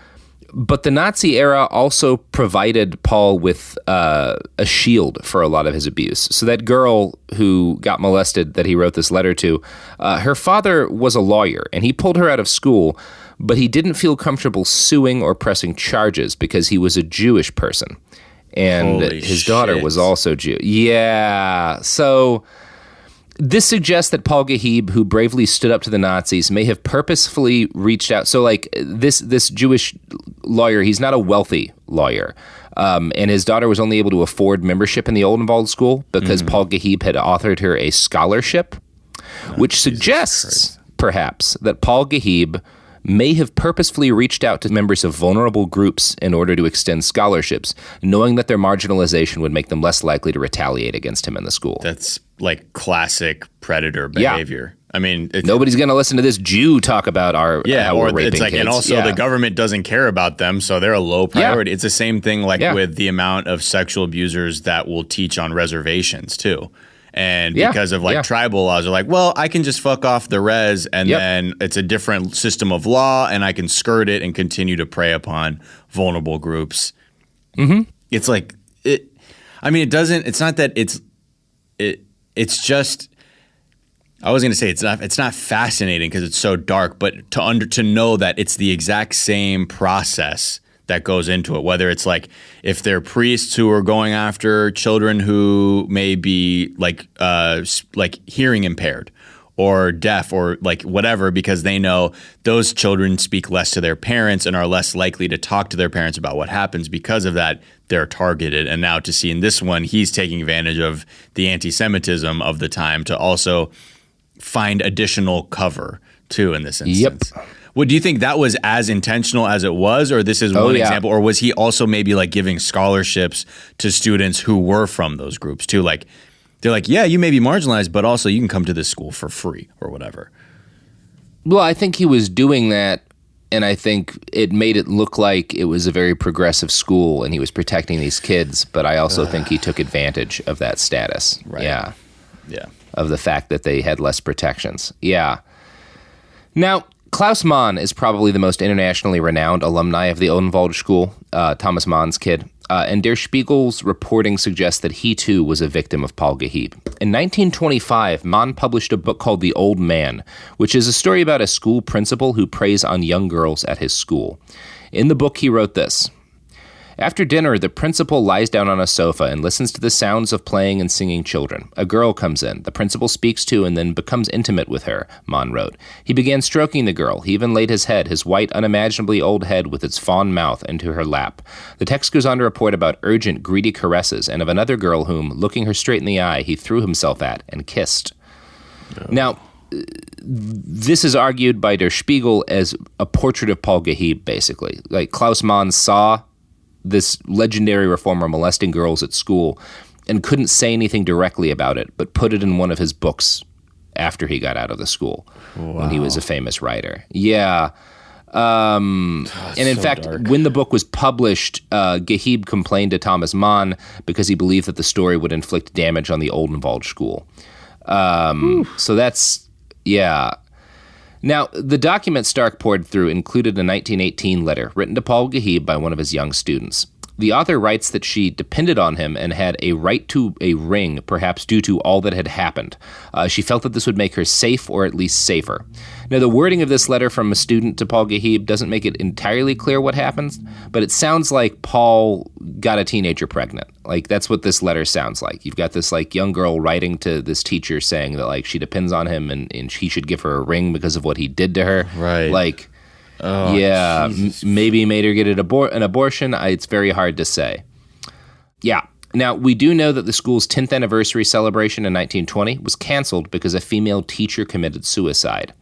But the Nazi era also provided Paul with a shield for a lot of his abuse. So that girl who got molested that he wrote this letter to, her father was a lawyer, and he pulled her out of school, but he didn't feel comfortable suing or pressing charges because he was a Jewish person. And his daughter was also Jew. Yeah, so this suggests that Paul Geheeb, who bravely stood up to the Nazis, may have purposefully reached out. So, like, this Jewish lawyer, he's not a wealthy lawyer. And his daughter was only able to afford membership in the Odenwald school because Paul Geheeb had authored her a scholarship, which suggests, perhaps, that Paul Geheeb may have purposefully reached out to members of vulnerable groups in order to extend scholarships, knowing that their marginalization would make them less likely to retaliate against him in the school. That's like classic predator behavior. Yeah. I mean, nobody's going to listen to this Jew talk about how we're raping it's like, kids. And also the government doesn't care about them, so they're a low priority. It's the same thing with the amount of sexual abusers that will teach on reservations too. And because of tribal laws, are like, well, I can just fuck off the res, and then it's a different system of law, and I can skirt it and continue to prey upon vulnerable groups. Mm-hmm. It's like it. I mean, it doesn't. It's not that it's. It's just. I was going to say it's not fascinating because it's so dark, but to know that it's the exact same process that goes into it, whether it's like if they're priests who are going after children who may be like hearing impaired or deaf or like whatever, because they know those children speak less to their parents and are less likely to talk to their parents about what happens. Because of that, they're targeted. And now to see in this one, he's taking advantage of the anti-Semitism of the time to also find additional cover too in this instance. Yep. Well, do you think that was as intentional as it was, or this is one example, or was he also maybe like giving scholarships to students who were from those groups too? Like they're like, yeah, you may be marginalized, but also you can come to this school for free or whatever. Well, I think he was doing that, and I think it made it look like it was a very progressive school and he was protecting these kids, but I also think he took advantage of that status. Right. Yeah. Yeah. Of the fact that they had less protections. Yeah. Now, Klaus Mann is probably the most internationally renowned alumni of the Odenwald School, Thomas Mann's kid. And Der Spiegel's reporting suggests that he, too, was a victim of Paul Geheeb. In 1925, Mann published a book called The Old Man, which is a story about a school principal who preys on young girls at his school. In the book, he wrote this: After dinner, the principal lies down on a sofa and listens to the sounds of playing and singing children. A girl comes in. The principal speaks to and then becomes intimate with her, Mann wrote. He began stroking the girl. He even laid his head, his white, unimaginably old head with its fawn mouth, into her lap. The text goes on to report about urgent, greedy caresses and of another girl whom, looking her straight in the eye, he threw himself at and kissed. Oh. Now, this is argued by Der Spiegel as a portrait of Paul Geheeb, basically. Like, Klaus Mann saw this legendary reformer molesting girls at school and couldn't say anything directly about it, but put it in one of his books after he got out of the school when he was a famous writer. Yeah. And in fact, when the book was published, Geheeb complained to Thomas Mann because he believed that the story would inflict damage on the Odenwald School. So that's, yeah. Now, the document Stark poured through included a 1918 letter written to Paul Geheeb by one of his young students. The author writes that she depended on him and had a right to a ring, perhaps due to all that had happened. She felt that this would make her safe, or at least safer. Now, the wording of this letter from a student to Paul Geheeb doesn't make it entirely clear what happens, but it sounds like Paul got a teenager pregnant. Like, that's what this letter sounds like. You've got this, like, young girl writing to this teacher saying that, like, she depends on him and he should give her a ring because of what he did to her. Right. Like, oh, yeah, maybe made her get an abortion. It's very hard to say. Yeah. Now, we do know that the school's 10th anniversary celebration in 1920 was canceled because a female teacher committed suicide.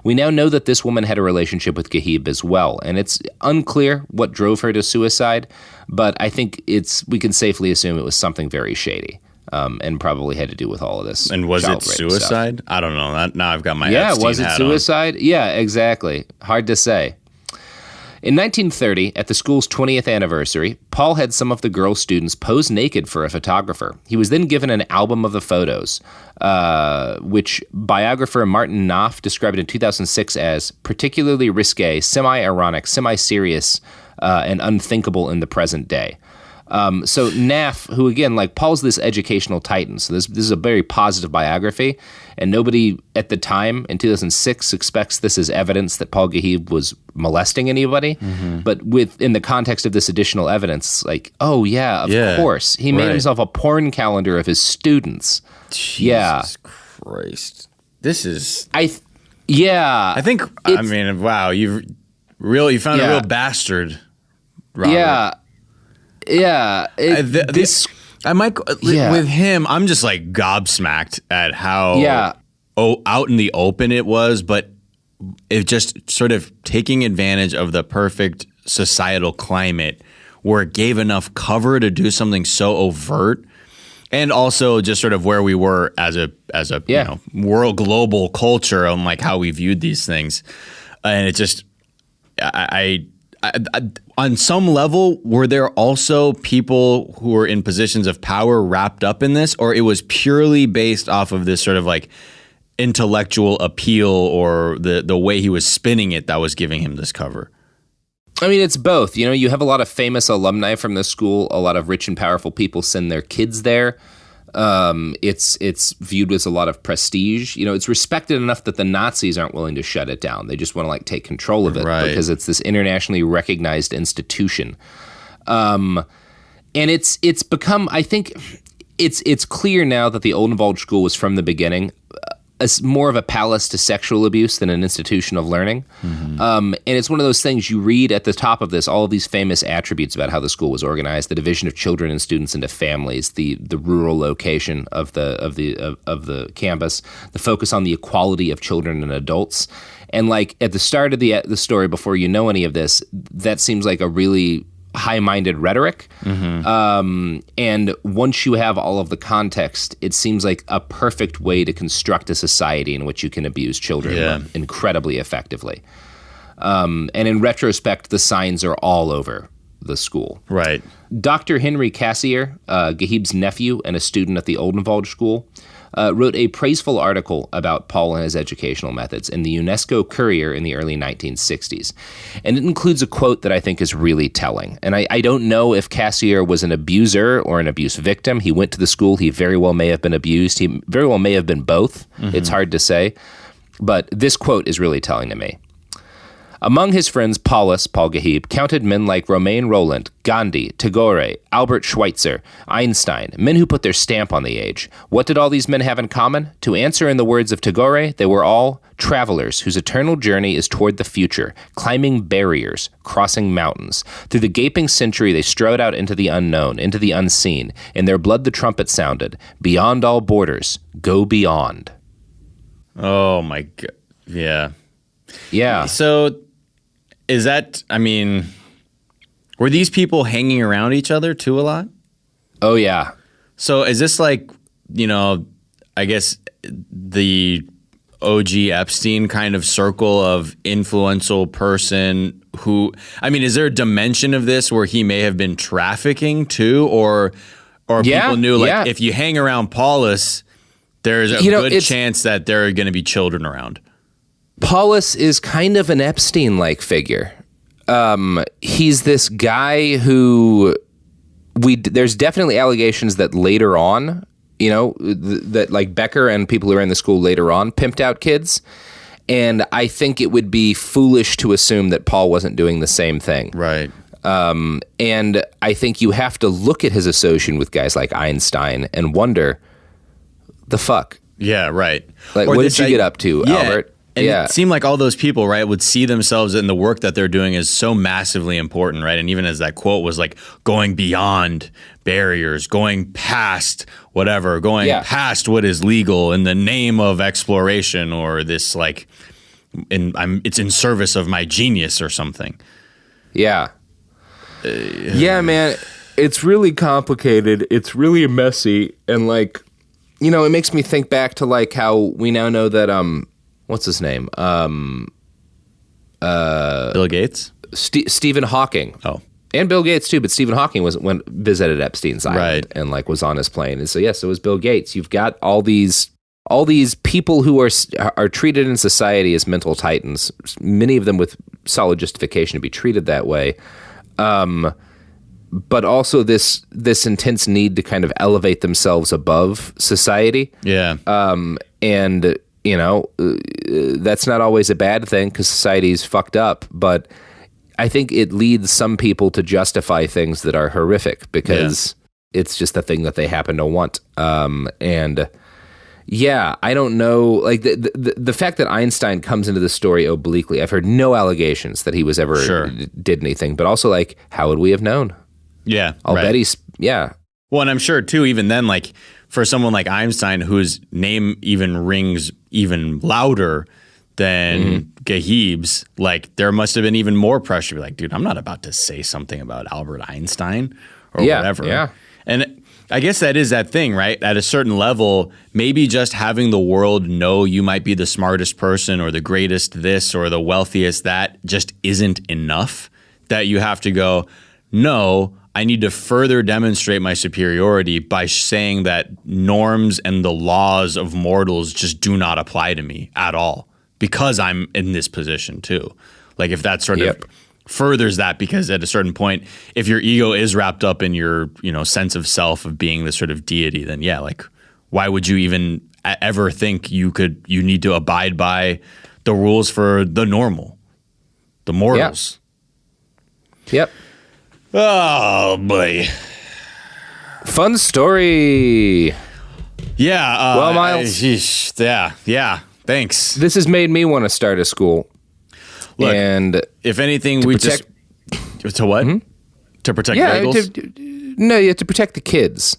We now know that this woman had a relationship with Geheeb as well, and it's unclear what drove her to suicide, but I think we can safely assume it was something very shady. And probably had to do with all of this. And was it suicide? Stuff. I don't know. Now I've got my Epstein was it hat suicide? On. Yeah, exactly. Hard to say. In 1930, at the school's 20th anniversary, Paul had some of the girl students pose naked for a photographer. He was then given an album of the photos, which biographer Martin Knopf described in 2006 as particularly risque, semi-ironic, semi-serious, and unthinkable in the present day. So Naff, who again, like Paul's this educational titan, so this is a very positive biography, and nobody at the time in 2006 expects this as evidence that Paul Geheeb was molesting anybody. Mm-hmm. But in the context of this additional evidence, like, oh yeah, of course, he made himself a porn calendar of his students. Jesus Christ, this is I think I mean, wow, you found a real bastard, Robert. With him, I'm just like gobsmacked at how out in the open it was, but it just sort of taking advantage of the perfect societal climate where it gave enough cover to do something so overt, and also just sort of where we were as a you know, world global culture and like how we viewed these things, and it just I on some level, were there also people who were in positions of power wrapped up in this, or it was purely based off of this sort of like intellectual appeal or the way he was spinning it that was giving him this cover? I mean, it's both. You know, you have a lot of famous alumni from this school. A lot of rich and powerful people send their kids there. It's viewed as a lot of prestige. You know, it's respected enough that the Nazis aren't willing to shut it down. They just want to like take control of it because it's this internationally recognized institution. And it's become, I think it's clear now that the Odenwald school was from the beginning more of a palace to sexual abuse than an institution of learning. Mm-hmm. And it's one of those things you read at the top of this, all of these famous attributes about how the school was organized: the division of children and students into families, the rural location of the campus, the focus on the equality of children and adults. And like at the start of the story, before you know any of this, that seems like a really high-minded rhetoric. Mm-hmm. And once you have all of the context, it seems like a perfect way to construct a society in which you can abuse children incredibly effectively. And in retrospect, the signs are all over the school. Right. Dr. Henry Cassier, Geheeb's nephew and a student at the Odenwald School, wrote a praiseful article about Paul and his educational methods in the UNESCO Courier in the early 1960s. And it includes a quote that I think is really telling. And I don't know if Cassier was an abuser or an abuse victim. He went to the school. He very well may have been abused. He very well may have been both. Mm-hmm. It's hard to say. But this quote is really telling to me. Among his friends, Paul Geheeb, counted men like Romain Rolland, Gandhi, Tagore, Albert Schweitzer, Einstein, men who put their stamp on the age. What did all these men have in common? To answer in the words of Tagore, they were all travelers whose eternal journey is toward the future, climbing barriers, crossing mountains. Through the gaping century, they strode out into the unknown, into the unseen. In their blood the trumpet sounded. Beyond all borders, go beyond. Oh, my God. Yeah. Yeah. So is that, I mean, were these people hanging around each other too a lot? Oh, yeah. So is this like, you know, I guess the OG Epstein kind of circle of influential person who, I mean, is there a dimension of this where he may have been trafficking too? Or people knew, like, if you hang around Paulus, there's a good chance that there are going to be children around. Paulus is kind of an Epstein-like figure. He's this guy who there's definitely allegations that later on, you know, that like Becker and people who are in the school later on pimped out kids. And I think it would be foolish to assume that Paul wasn't doing the same thing. Right. And I think you have to look at his association with guys like Einstein and wonder, the fuck? Yeah, right. Like, what did you get up to, Albert? And it seemed like all those people, right, would see themselves in the work that they're doing as so massively important, right? And even as that quote was like going beyond barriers, going past whatever, going past what is legal in the name of exploration, or this like, it's in service of my genius or something. Yeah. Yeah, man. It's really complicated. It's really messy. And like, you know, it makes me think back to like how we now know that, what's his name? Bill Gates? Stephen Hawking. Oh. And Bill Gates too, but Stephen Hawking visited Epstein's island and like was on his plane. And so yes, it was Bill Gates. You've got all these people who are treated in society as mental titans, many of them with solid justification to be treated that way. but also this intense need to kind of elevate themselves above society. Yeah. And that's not always a bad thing because society's fucked up, but I think it leads some people to justify things that are horrific because it's just the thing that they happen to want. And yeah, I don't know, like the fact that Einstein comes into the story obliquely, I've heard no allegations that he was ever did anything, but also like, how would we have known? Yeah. I'll bet he's, Well, and I'm sure too, even then, like for someone like Einstein, whose name even rings even louder than Geheeb's, like there must have been even more pressure to be like, dude, I'm not about to say something about Albert Einstein or whatever. Yeah. And I guess that is that thing, right? At a certain level, maybe just having the world know you might be the smartest person or the greatest this or the wealthiest that just isn't enough, that you have to go, no, I need to further demonstrate my superiority by saying that norms and the laws of mortals just do not apply to me at all because I'm in this position too. Like if that sort of furthers that, because at a certain point, if your ego is wrapped up in your, sense of self of being this sort of deity, then like why would you even ever think you need to abide by the rules for the normal, the mortals? Yep. Oh boy. Fun story. Yeah. Well, Miles. Yeah. Thanks. This has made me want to start a school. Look, and if anything, to we protect, to what? Mm-hmm. To protect bagels? You have to protect the kids.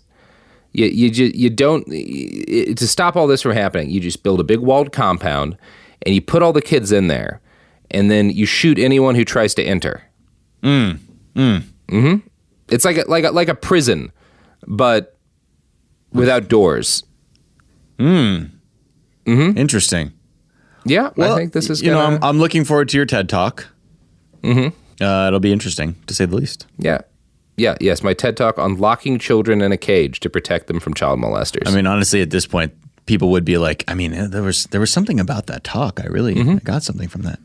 You don't to stop all this from happening. You just build a big walled compound, and you put all the kids in there, and then you shoot anyone who tries to enter. It's like a prison, but without doors. Interesting. Yeah, well, I think this is. I'm looking forward to your TED Talk. It'll be interesting to say the least. Yes, my TED Talk on locking children in a cage to protect them from child molesters. I mean, honestly, at this point, people would be like, there was something about that talk. I got something from that.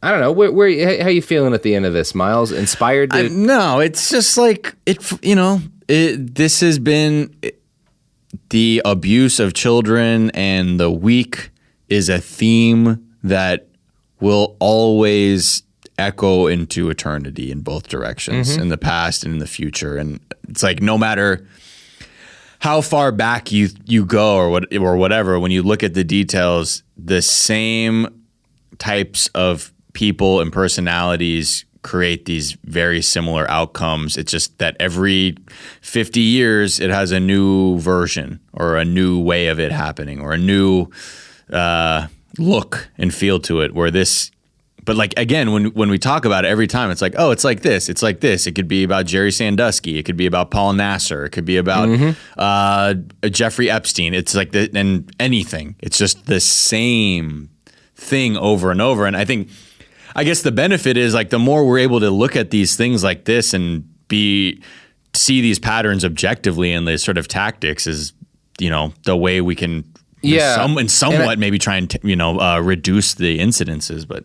I don't know. How you feeling at the end of this, Miles? Inspired to? No, it's just like this has been the abuse of children and the weak is a theme that will always echo into eternity in both directions, in the past and in the future. And it's like no matter how far back you go or whatever, when you look at the details, the same types of people and personalities create these very similar outcomes. It's just that every 50 years it has a new version or a new way of it happening or a new look and feel to it but like again, when we talk about it every time, it's like, oh, it's like this. It could be about Jerry Sandusky. It could be about Paul Nassar. It could be about Jeffrey Epstein. It's like and anything. It's just the same thing over and over. And I guess the benefit is like the more we're able to look at these things like this and see these patterns objectively and the sort of tactics is, the way we can somewhat maybe try and reduce the incidences. But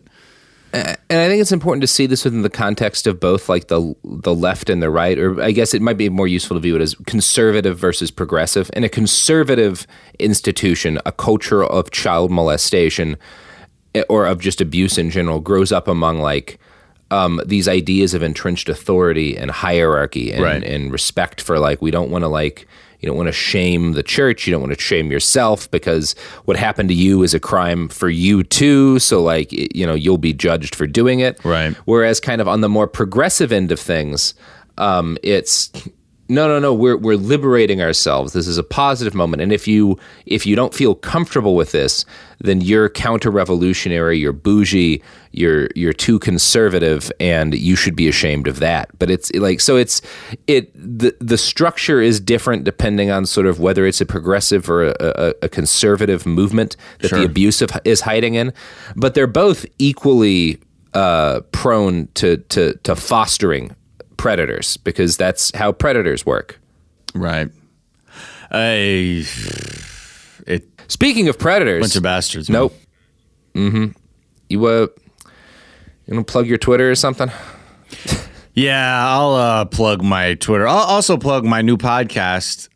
and I think it's important to see this within the context of both like the left and the right, or I guess it might be more useful to view it as conservative versus progressive. In a conservative institution, a culture of child molestation or of just abuse in general grows up among like these ideas of entrenched authority and hierarchy and respect for like, we don't want to like, you don't want to shame the church. You don't want to shame yourself because what happened to you is a crime for you too. So like, you'll be judged for doing it. Right. Whereas kind of on the more progressive end of things, it's no, we're liberating ourselves. This is a positive moment. And if you don't feel comfortable with this, then you're counter-revolutionary, you're bougie, you're too conservative, and you should be ashamed of that. But it's like, so the structure is different depending on sort of whether it's a progressive or a conservative movement that the abuse is hiding in. But they're both equally prone to fostering predators, because that's how predators work. Right. Speaking of predators, bunch of bastards. Nope. Mm-hmm. You want to plug your Twitter or something? Yeah, I'll plug my Twitter. I'll also plug my new podcast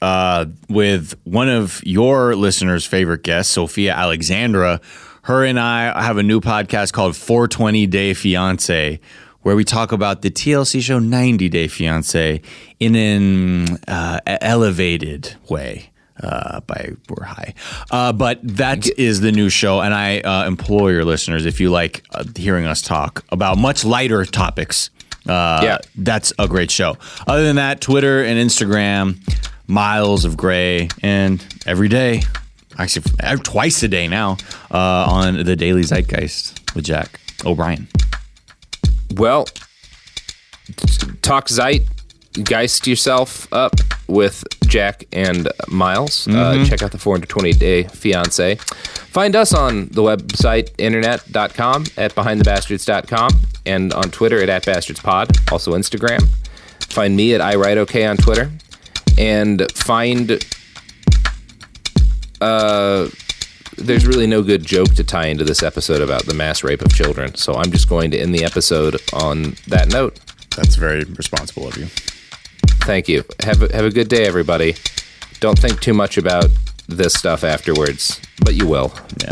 with one of your listeners' favorite guests, Sophia Alexandra. Her and I have a new podcast called 420 Day Fiancé, where we talk about the TLC show 90 Day Fiancé in an elevated way. We're high. But that is the new show, and I implore your listeners, if you like hearing us talk about much lighter topics, that's a great show. Other than that, Twitter and Instagram, Miles of Gray, and every day, actually twice a day now, on the Daily Zeitgeist with Jack O'Brien. Well, talk Zeitgeist yourself up with Jack and Miles. Check out the 420 Day Fiancé. Find us on the website, internet.com, at behindthebastards.com, and on Twitter at @bastardspod, also Instagram. Find me at iWriteOK on Twitter. And find... there's really no good joke to tie into this episode about the mass rape of children, so I'm just going to end the episode on that note. That's very responsible of you. Thank you. Have a good day, everybody. Don't think too much about this stuff afterwards, but you will. Yeah.